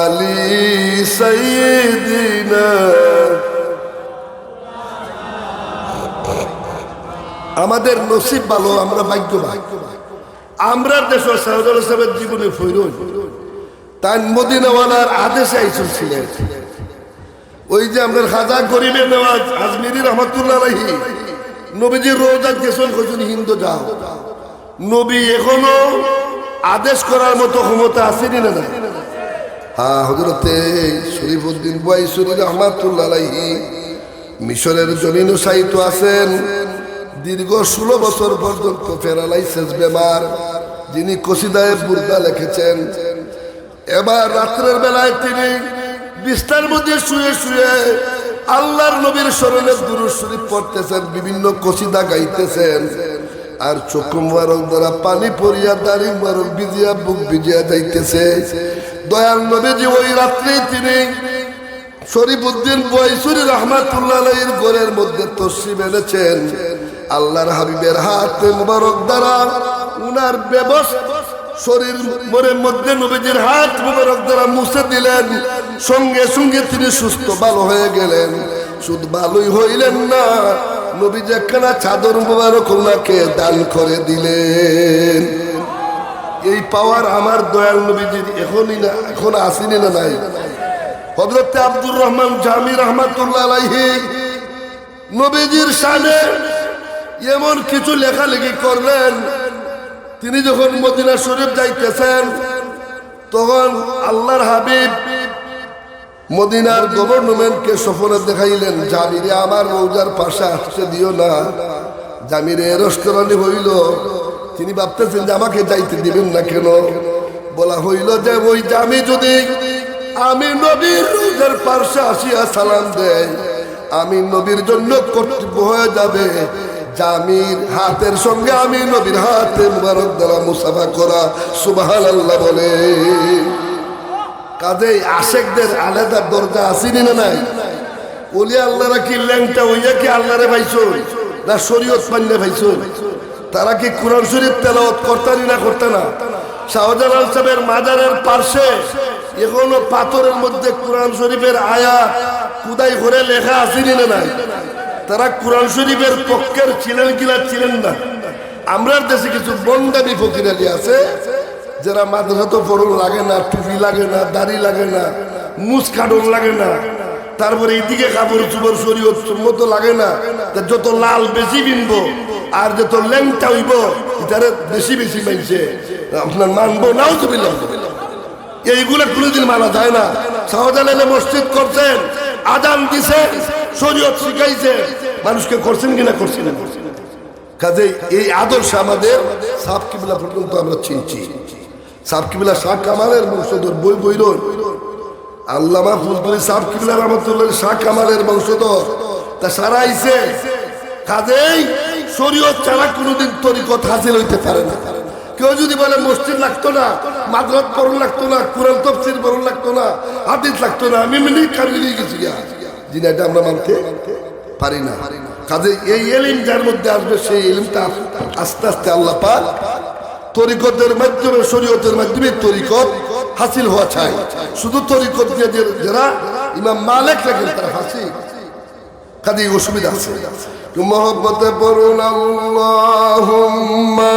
আলি সাইয়্যিদিনা আমাদের নসিব ভালো, আমরা ভাগ্যবান। আমরা দেশ সাউদুল সাহেবের জীবনে ফইরুন তাই মদিনাওয়ালার আদেশে আইসুল ছিলেন। ওই যে আমাদের খাজা গরিবে নেওয়াজ আজমিরি রহমতুল্লাহ আলাইহি নবীজির রোজা গেছেন, কইছেন হিন্দু যাও। নবী এখনো আদেশ করার মতো ক্ষমতা আসেনি না? হ্যাঁ, হযরতে শরীফউদ্দিন বুয়াইসুরি রহমাতুল্লাহ আলাইহি মিশরের জমিন সাহিত্য আছেন। দীর্ঘ 16 বছর পর্যন্ত প্যারালাইসিস বেমার, যিনি কসিদায়ে বুরদা লিখেছেন। এবার রাত্রের বেলায় তিনি বিছানার মধ্যে শুয়ে শুয়ে আল্লাহর নবীর স্মরণে দুরূদ শরীফ পড়তেছেন, বিভিন্ন কসিদা গাইতেছেন। আর চক্ষু মুবারক দ্বারা পানি পড়িয়া দাড়ি মুবারক ভিজিয়া বুক ভিজিয়া যাইতেছে। দয়াল নবীজি ওই রাত্রে তিনি শরীফউদ্দিন বুয়াইসুরি রহমাতুল্লাহ আলাইহির ঘরের মধ্যে তশরিফ এনেছেন। আল্লাহর হাবিবের হাত মুবারক দ্বারা উনার বেবস শরীর মনের মধ্যে নবীজির হাত মুবারক দ্বারা মুছে দিলেন। সঙ্গে সঙ্গে তিনি সুস্থ ভালো হয়ে গেলেন। শুধু ভালোই হইলেন না, নবীজি একখানা চাদর মুবারক ওনাকে দান করে দিলেন। এই পাওয়ার আমার দয়াল নবীজির এখনই না, এখন আসেনি না নাই? হযরত আব্দুর রহমান জামি রহমাতুল্লাহ আলাইহি নবীজির শানে এমন কিছু লেখালেখি করলেন। তিনি যখন মদিনা শরীফ যাইতেছেন তখন আল্লাহর হাবিব মদিনার গভর্নমেন্টকে স্বপ্নে দেখাইলেন, জামিরে আমার রওজার পাশে আসতে দিও না। জামিরে রেস্টুরেন্টে হইল, তিনি ভাবতেছেন যে আমাকে যাইতে দিবেন না কেন। বলা হইল যে ওই জামি যদি আমি নবীর রওজার পাশে আসিয়া সালাম দেয়, আমি নবীর জন্য কর্তব্য হয়ে যাবে জামির হাতের সঙ্গে আমি নবীর হাতে মুবারক দ্বারা মুসাফা করা। সুবহানাল্লাহ বলে। কাজেই আশেকদের আলাদা দরজা আসেনি না নাই? ওলি আল্লাহরা কি ল্যাংটা হইয়া কি আল্লাহরে পাইছো না শরীয়ত মানলে পাইছো? তারা কি কোরআন শরীফ তেলাওয়াত করতানি না করতে না? শাহজালাল সাহেবের মাজারের পাশে এখনো পাথরের মধ্যে কোরআন শরীফের আয়াত খুদাই করে লেখা আসেনি না নাই? তারা কোরআন শরীফের পক্ষের ছিলেন কিনা ছিলেন না? আমরার দেশে কিছু বন্ডামি ফকির আলী আছে যারা মাদ্রাসা তো পড়ন লাগে না, টুপি লাগে না, দাড়ি লাগে না, মুছ কাটন লাগে না, তারপরে এইদিকে কাপড় চুপড় শরীয়ত সম্মত লাগে না, যত লাল বেশি বিনবো আর যত ল্যাংটা হইব এটারে বেশি বেশি মানছে আপনার মানবো নাও তুমি। এইগুলো কোনোদিন মানা যায় না। শাহজালালে মসজিদ করছেন, আজান দিছে, শরীয়ত শিখাইছে, মানুষকে করছেন কিনা করছেন না? কাজে এই আদর্শ আমাদের সাব কিবলা পর্যন্ত আমরা চিনছি। সাব কিবলা শাহ কামালের বংশধর, বই বইরন আল্লামা ফুলপুরি সাব কিবলা রহমতুল্লাহ শাহ কামালের বংশধর, তা সারা আইছে। কাজেই শরীয়ত ছাড়া কোনোদিন তরিকত হাসিল হইতে পারে না। কেউ যদি বলে মসজিদ লাগতো না, মাদ্রাসা পড়ন লাগতো না, কোরআন তাফসীর পড়ন লাগতো না, হাদিস লাগতো না, আমি মিনি কারিয়ে গেছি গা, যিনি এটা আমরা মানতে পারি না। কাজে এই ইলম যার মধ্যে আসবে সেই ইলমটা আস্তে আস্তে আল্লাহ পাক তরিকতের মাধ্যমে, শরীয়তের মাধ্যমে তরিকত হাসিল হওয়া চাই। শুধু তরিকত দিয়ে যারা ইমাম মালিক লাগেন তারা হাসিল, কাজে অসুবিধা আছে। মহব্বতে পড়ুন আল্লাহুম্মা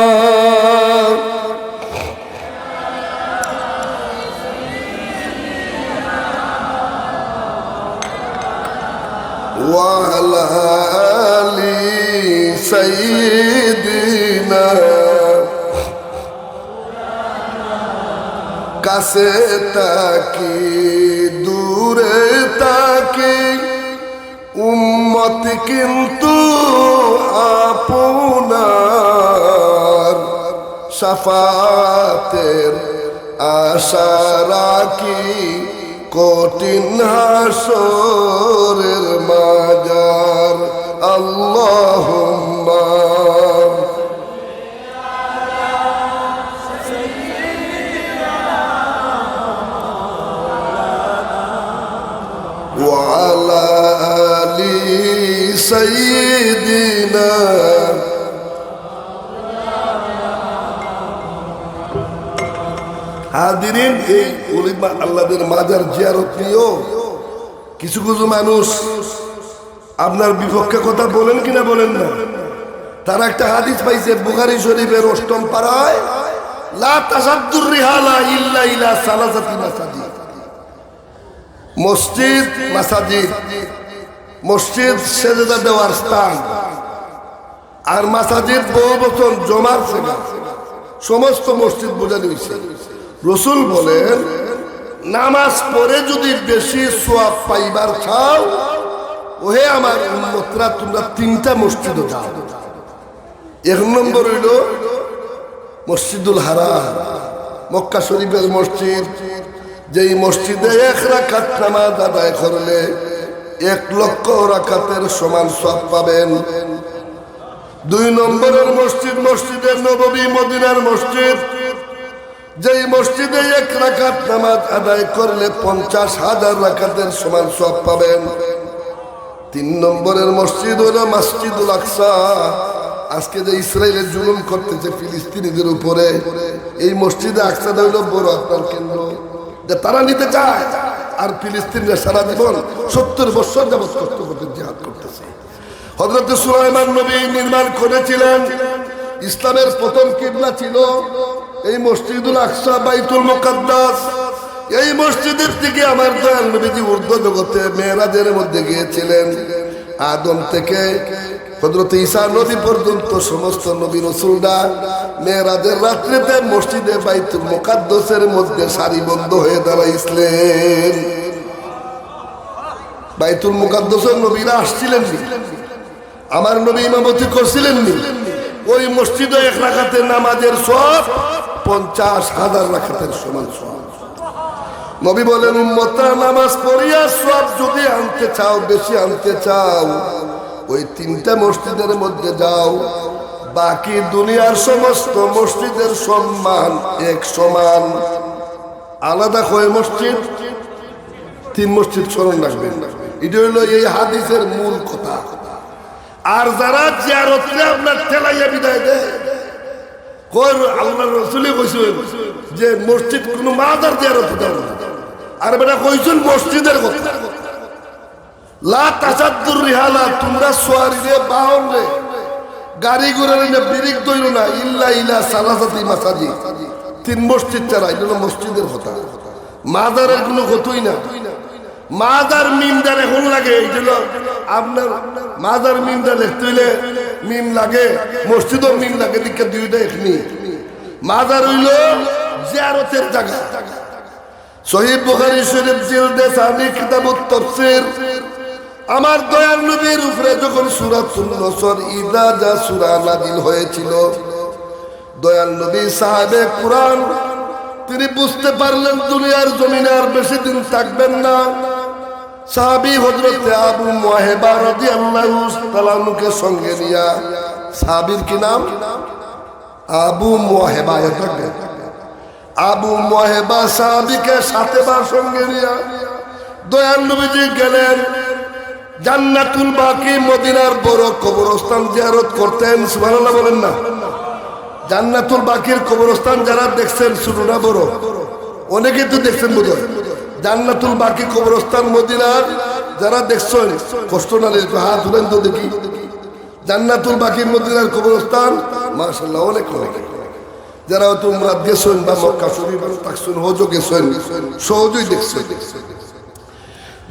ওয়া আলা আলি সাইয়্যিদিনা। কাছে তাকি দূরে তাকি উম্মত কিন্তু আপনার শাফাতের আশা রাখি কঠিন হাসরের মাজার। আল্লাহুম্মা ওয়া আলা আলি সাইয়্যিদিনা। হাজিরিন, এই ওলিমা আল্লাহদের মাজার জিয়ারত নিয়েও কিছু কিছু মানুষ আপনার বিপক্ষে কথা বলেন কিনা বলেন না, তারা একটা হাদিস পাইছে বুখারী শরীফের 8ম পারায়, লা তাসাদ্দুর রিহালা ইল্লা ইলা সালাসাতি মাসাজিদ। মসজিদ মাসাজিদ, মসজিদ সেজদা দেওয়ার স্থান, আর মাসাজিদ বহু বচন জমার জায়গা, সমস্ত মসজিদ বোঝানো হয়েছে। রাসূল বলেন, নামাজ পড়ে যদি বেশি সওয়াব পাইবার চাও, ওহে আমার উম্মতরা, তোমরা 3টা মসজিদে যাও। 1 নম্বর হইল মসজিদুল হারাম, মক্কা শরীফের মসজিদ, যেই মসজিদে 1 রাকাত নামাজ আদায় করলে 1 লক্ষ রাকাতের সমান সওয়াব পাবেন। 2 নম্বরের মসজিদ মসজিদে নববী, মদিনার মসজিদ, যেই মসজিদে 1 রাকাত নামাজ আদায় করলে 50,000 রাকাতের সমান সওয়াব পাবেন। 3 নম্বরের মসজিদ হলো মসজিদুল আকসা, আজকে যে ইসরায়েলে জুলুম করতেছে ফিলিস্তিনিদের উপরে, এই মসজিদে আকসাটা হইল বড় আপনার কেন্দ্র, যে তারা নিতে চায়। আর ফিলিস্তিনরা সারা জীবন 70 বছর যাবত কষ্ট করতে জিহাদ করতেছে। হযরত সুলাইমান নবী নির্মাণ করেছিলেন, ইসলামের প্রথম কিবলা ছিল এই মসজিদুল আকসা, বাইতুল মুকাদ্দাস। এই মসজিদের থেকে আমার দয়াল নবীজি ঊর্ধ্ব জগতে মেরাজের মধ্যে গিয়েছিলেন। আদম থেকে হযরত ঈসা নবী পর্যন্ত সমস্ত নবী রাসূলরা মেরাজের রাত্রিতে মসজিদে বাইতুল মুকাদ্দাসের মধ্যে সারিবদ্ধ হয়ে দাঁড়াইছিলেন। বাইতুল মুকাদ্দাসের নবীরা আসছিলেন নি, আমার নবী ইমামতি করছিলেন নি। ওই মসজিদে 1 রাকাতের নামাজের সওয়াব 50,000 রাকাতের সমান সওয়াব। নবী বলেন, উম্মতরা নামাজ পড়িয়া সওয়াব যদি আনতে চাও, বেশি আনতে চাও, ওই 3টা মসজিদের মধ্যে যাও। বাকি দুনিয়ার সমস্ত মসজিদের সম্মান এক সমান। আলাদা কয় মসজিদ? 3 মসজিদ স্মরণ রাখবেন। এটা হইল এই হাদিসের মূল কথা। আর যারা জিয়ারতে আপনার ঠেলাইয়া বিদায় দেয়, আল্লাহর রাসূলই কইছেন যে মসজিদ কোনো মাজার জিয়ারত দেয় না, আর বেটা কইছেন মসজিদের কথা। লা তাসাদ্দুর রিহালা, তোমরা সোয়ারিরে বাহনে গাড়ি ঘোড়া নিয়ে বিরিক দইল না, ইল্লা ইলা সালাসাতি মাসাজিদ, 3 মসজিদ ছাড়া। এটা হলো মসজিদের কথা, মাজারের কোনো কথাই না। মাজার মিমদার এখন লাগে, এইগুলো আপনার মাজার মিমদার লিখতে হইলে মিম লাগে, মসজিদও মিম লাগে, দিকে 2টা এখানে। মাজার হইল জিয়ারতের জায়গা। সহিহ বুখারী শরীফ জিলদে সানি কিতাবুত তাফসীর, আমার দয়াল নবীর উপরে যখন সূরাতুন নসর ইদা যা সূরা নাযিল হয়েছিল, দয়াল নবী সাহাবে কুরআন তিনি বুঝতে পারলেন দুনিয়ার জমিনে আর বেশি দিন থাকবেন না। সাহাবী হযরত আবু মুওয়াহিবা রাদিয়াল্লাহু তাআলা কে সঙ্গে নিয়া, সাহাবীর কি নাম? আবু মুওয়াহিবা। আবু মুওয়াহিবা সাহাবীকে সাথে বার সঙ্গে নিয়া দয়াল নবীজি গেলেন জান্নাতুল বাকি, মদিনার বড় কবরস্থান জিয়ারত করতেন। সুবহানাল্লাহ বলেন না? জান্নাতুল বাকির কবরস্থান যারা দেখছেন, ছোট না বড়? অনেকে তো দেখছেন বোধহয়। জান্নাতুল বাকি কবরস্থান মদিনার যারা দেখছেন, কষ্ট না একটু হাত তুলেন তো দেখি। জান্নাতুল বাকি মদিনার কবরস্থান, মাশাআল্লাহ অনেক অনেক। যারা তোমরা গেছেন বা মক্কা শরীফ থাকছেন, হজও গেছেন, সহজেই দেখছেন।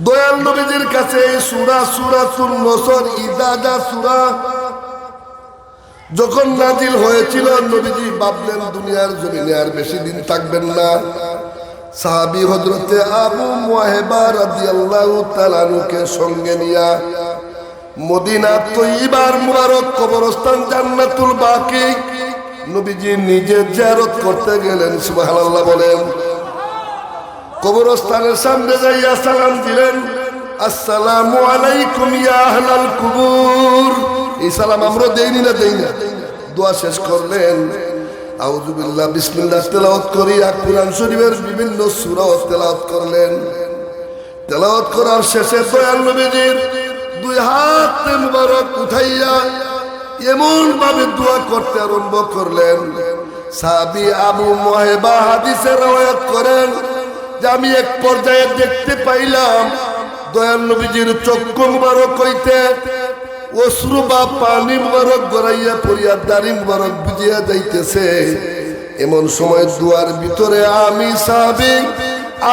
দয়াল নবীজির কাছে এই সূরা সূরাতুন নসর ইদা যা সূরা যখন নাজিল হয়েছিল, নবীজি ভাবলেন দুনিয়ার জমিনে আর বেশি দিন থাকবেন না। সাহাবী হযরতে আবু মুওয়াহিবা রাদিয়াল্লাহু তাআলা কে সঙ্গে নিয়া মদিনা তৈয়বার মুবারক কবরস্থান জান্নাতুল বাকি নবীজি নিজে জিয়ারত করতে গেলেন। সুবহানাল্লাহ বলেন। কবরস্থানের সামনে যাইয়া সালাম দিলেন, আসসালামু আলাইকুম ইয়া আহলাল কুবুর। এই সালাম আমরা দেইনি না? দেই না। দোয়া শেষ করলেন, আউযু বিল্লাহ বিসমিল্লাহ তেলাওয়াত করিয়া কুরআন শরীফের বিভিন্ন সূরা তেলাওয়াত করলেন। তেলাওয়াত করার শেষে দয়াল নবীজির 2 হাত মুবারক উঠাইয়া এমন ভাবে দোয়া করতে আরম্ভ করলেন। সাহাবী আবু মুওয়াহিবা হাদিসে রওয়ায়াত করেন যে আমি এক পর্যায়ে দেখতে পাইলাম দয়াল নবীজির চক্ষু মুবারক হইতে অশ্রু বা পানি মুবারক গড়াইয়া পড়িয়া দাড়ি মুবারক বুঝিয়া যাইতেছে। এমন সময় দুয়ার ভিতরে আমি সাহাবী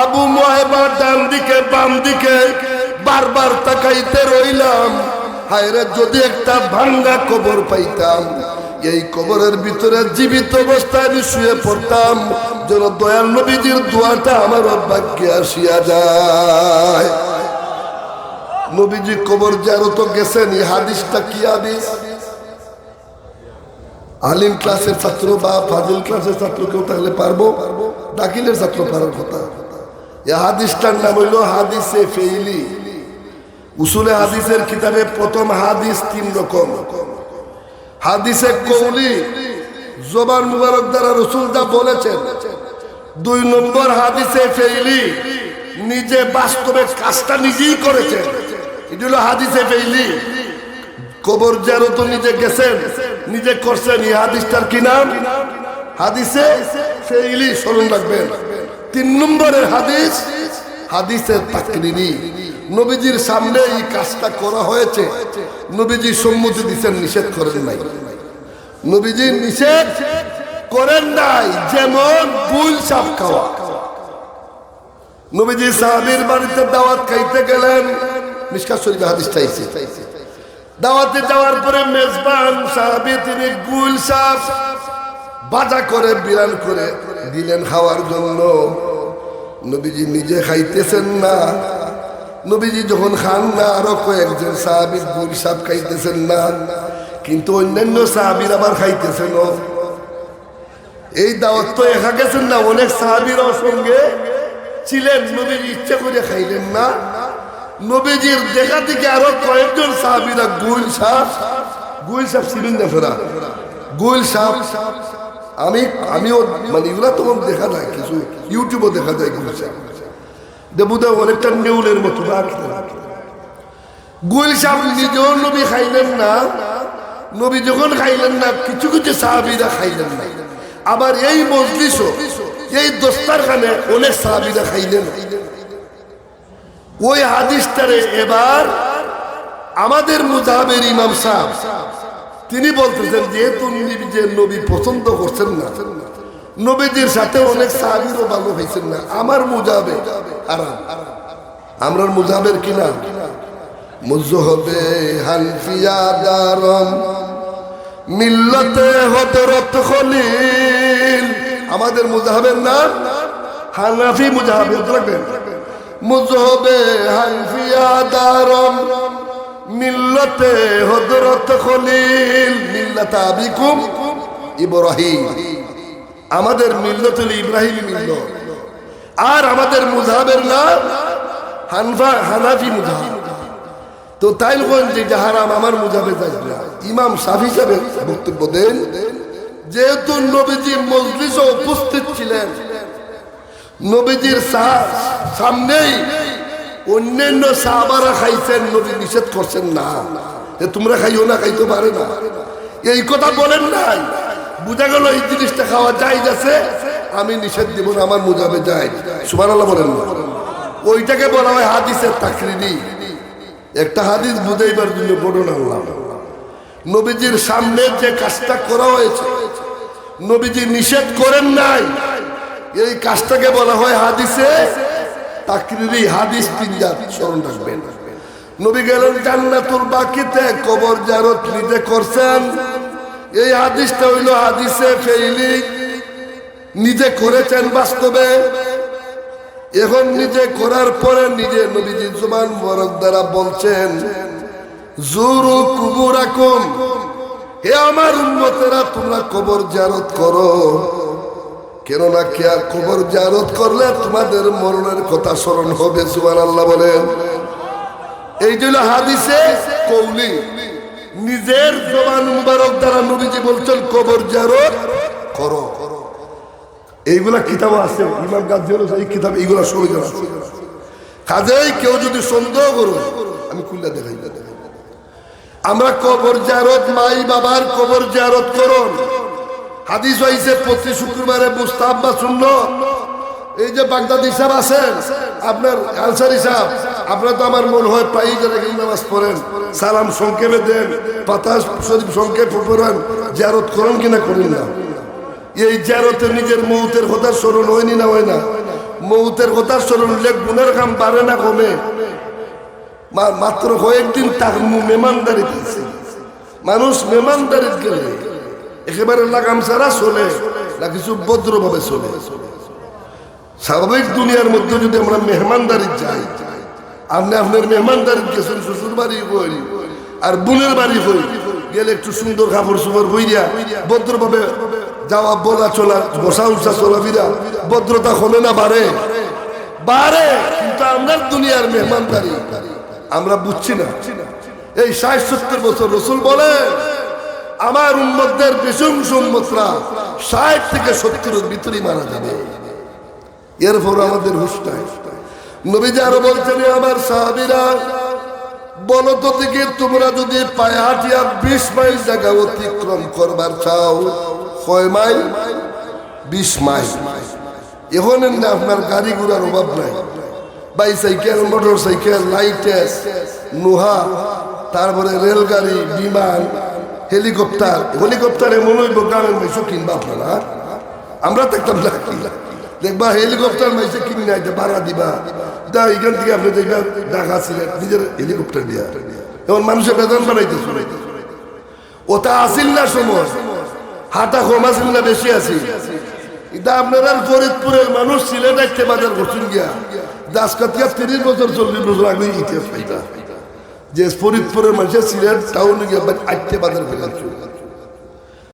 আবু মুহাইবা ডান দিকে বাম দিকে বারবার তাকাইতে রইলাম। হায়রে যদি একটা ভাঙ্গা কবর পাইতাম, এই কবরের ভিতরে জীবিত অবস্থায় আমি শুয়ে পড়তাম, যেন দয়াল নবীজির দোয়াটা আমার ভাগ্যে আসিয়া যায়। নবীজি কবর জিয়ারত গেছেন, এই হাদিসটা কি হাদিস? আলিম ক্লাসের ছাত্র বা ফাজিল ক্লাসের ছাত্র কেউ তাহলে পারবো, দাখিলের ছাত্র পারার কথা। এই হাদিসটার নাম হইল হাদিসে ফেইলি। উসুলে হাদিসের কিতাবে প্রথম হাদিস তিন রকম। হাদিসে কৌলি, জবান মুবারক দ্বারা রসুল যা বলেছেন। 2 নম্বর হাদিসে ফেইলি, নিজে বাস্তবে কাজটা নিজেই করেছেন, এটা হলো হাদিসে ফেইলি। কবর জিয়ারত নিজে গেছেন, নিজে করছেন, এই হাদিসটার কি নাম? হাদিসে ফেইলি, স্মরণ রাখবেন। 3 নম্বরের হাদিস হাদিসে তাকরিরি, নবীজির সামনে এই কাজটা করা হয়েছে, নবীজি সম্মতি দিচ্ছেন, নিষেধ করেন নাই। নবীজি নিষেধ করেন নাই, যেমন বুল সাপ খাওয়া। নবীজি সাহাবীর বাড়িতে দাওয়াত খাইতে গেলেন, মিশকাত শরীফে হাদিসটা আছে। দাওয়াতে যাওয়ার পরে মেজবান সাহাবী তিনি গুল সাপ ভাজা করে বিরান করে দিলেন খাওয়ার জন্য। নবীজি নিজে খাইতেছেন না, নবীজি যখন খান না, আরো কয়েকজন সাহাবী গুল সাপ খাইতেছেন না, কিন্তু অন্যান্য সাহাবীর আবার খাইতেছেন। এই দাওয়াত তো একা গেছেন না, অনেক সাহাবীরাও সঙ্গে ছিলেন, নবীজি ইচ্ছা করে খাইলেন না। নবীজির দেখা থেকে আরো কয়েকজন সাহাবীরা গুল সাপ ছিলেন না, ফেরা গুল সাপ। আমিও মানে এগুলা তোমার দেখা যায়, কিছু ইউটিউবও দেখা যায় গুল সাপ, দেবুদা অনেকটা নেউলের মতো। গুল সাপ নিজেও নবী খাইলেন না, নবী যখন খাইলেন না, কিছু কিছু সাহাবীরা খাইলেন না। আবার এই মজলিসও, এই দস্তারখানে অনেক সাহাবীরা খাইলেন। ওই হাদিসটারে এবার আমাদের মুজাহিবের ইমাম সাহেব তিনি বলতেছেন, যেহেতু যে নবী পছন্দ করছেন না, নবীজির সাথে অনেক সাহাবীরও ভালো হয়েছেন না, আমার মুজাহিবে আরাম। আমরার মুজাহিবের কি নাম? মুজহবে হানফিয়া দারম মিল্লতে হযরত খলিল। আমাদের মুজাহিবের নাম হানাফি মুজাহিব, রাখবেন। মুজহবে হানফিয়া দারম মিল্লতে হযরত খলিল মিল্লাত আবিকুম ইব্রাহিম। আমাদের মিল্লত হলো ইব্রাহিম মিল্লত, আর আমাদের মুজাহিবের নাম হানাফি মুজাহিব। তো তাই যে হারাম আমার মুজাহিবে যাই না। ইমাম শাফি সাহেব বক্তব্য দেন, যেহেতু নবীজি মজলিসে উপস্থিত ছিলেন, নবীজির সামনেই অন্যান্য সাহাবারা খাইছেন, নবী নিষেধ করছেন না, তোমরা খাইও না, খাইতে পারে না, এই কথা বলেন নাই। বুঝা গেল এই জিনিসটা খাওয়া জায়েজ আছে, আমি নিষেধ দিব না, আমার মুজাহিবে যায়। সুবহানাল্লাহ বলেন না, ওইটাকে বলা হয় হাদিসে তাকরিরি। একটা হাদিস বুঝাইবার জন্য বর্ণনা আনলাম। নবীজির সামনে যে কাজটা করা হয়েছে, নবীজি নিষেধ করেন নাই, এই কাজটাকে বলা হয় হাদিসে তাকরিরি। হাদিস 3 জাত, স্মরণ রাখবেন। নবী গেলেন জান্নাতুল বাকিতে, কবর জিয়ারত নিজে করছেন, এই হাদিসটা হইল হাদিসে ফেইলি, নিজে করেছেন বাস্তবে। এখন নিজে করার পরে নিজে নবীজি জবান মুবারক দ্বারা বলছেন, জুরু কুবুরাকুম, হে আমার উম্মতেরা তোমরা কবর জিয়ারত করো, কেননা কি আর কবর জিয়ারত করলে তোমাদের মরণের কথা স্মরণ হবে। সুবহানাল্লাহ বলেন। এই হলো হাদিসে কৌলি, নিজের জবান মুবারক দ্বারা নবীজি বলছেন কবর জিয়ারত করো। এইগুলা কিতাব আছে, ইমাম গাজ্জালি এই কিতাব, এইগুলা সবই জানা আছে। কাজেই কেউ যদি সন্দেহ করো, আমি খুলে দেখাই। আমরা কবর জিয়ারত, মাই বাবার কবর জিয়ারত করুন। হাদিস হইছে প্রতি শুক্রবারে মুস্তাহাব বা সুন্নাত। এই যে বাগদাদি সাহেব আছেন, আপনার আনসারী সাহেব, আপনারা তো আমার মনে হয় প্রায়ই যারা নামাজ পড়েন সালাম সংক্ষেপে দেন, পাতা শরীফ সংক্ষেপে পড়েন, জিয়ারত করেন কিনা করেন না? এই জিয়ারতে নিজের মৌতের কথা স্মরণ হয়নি না হয় না? মৌতের কথা স্মরণ হলে গুণের কাম বাড়ে না কমে? মাত্র কয়েকদিন তার মেহমানদারি পেয়েছে। মানুষ মেহমানদারিত গেলে একেবারে লাগাম ছাড়া চলে না, কিছু ভদ্রভাবে চলে। স্বাভাবিক দুনিয়ার মধ্যে যদি আমরা মেহমানদারি যাই, আপনি আপনার মেহমানদারি গেছেন শ্বশুর বাড়ি হই আর বোনের বাড়ি হই, গেলে একটু সুন্দর কাপড় চোপড় হইয়া ভদ্রভাবে যাওয়া বলা চলা বসা উঠা চলাফেরা ভদ্রতা হলে না বাড়ে? বাড়ে। কিন্তু আমরা দুনিয়ার মেহমানদারি আমরা বুঝছি না। এই 60-70 বছর রসুল বলে আমার উম্মতদের বেশি অংশ উম্মতরা 60 থেকে 70-এর ভিতরে মারা যাবে। এরপর আমাদের হুঁশ নাই। নবীজি আরো বলছেন, আমার সাহাবীরা বলো তো দেখি, তোমরা যদি পায়ে হাঁটিয়া 20 মাইল জায়গা অতিক্রম করবার চাও, কয় মাইল? 20 মাইল। এখন না আপনার গাড়ি ঘোড়ার অভাব নাই, bicycle, motor cycle, LiteAce, Noha, তারপরে রেলগাড়ি, বিমান, হেলিকপ্টার। হেলিকপ্টারে মনে হইব গ্রামের মাইসো কিনবা আপনারা, আমরা দেখতাম না। দেখবা হেলিকপ্টার মাইসে কিনে নাই ভাড়া দিবা, এখান থেকে আপনি দেখবা ঢাকা ছিলেন নিজের হেলিকপ্টার দিয়া। এখন মানুষের বেতন বানাইতেছে। ওটা আসিল না সময়, হাঁটা কম আসিল না বেশি আসিল। এটা আপনারা ফরিদপুরের মানুষ সিলেট আইতে বাজার করছেন গিয়া, আজকে 30 বছর 40 বছর আগে ইতিহাস পাইতা যে ফরিদপুরের মানুষের সিলেট টাউনে গিয়ে আইতে বাজার ফেলাচ্ছ।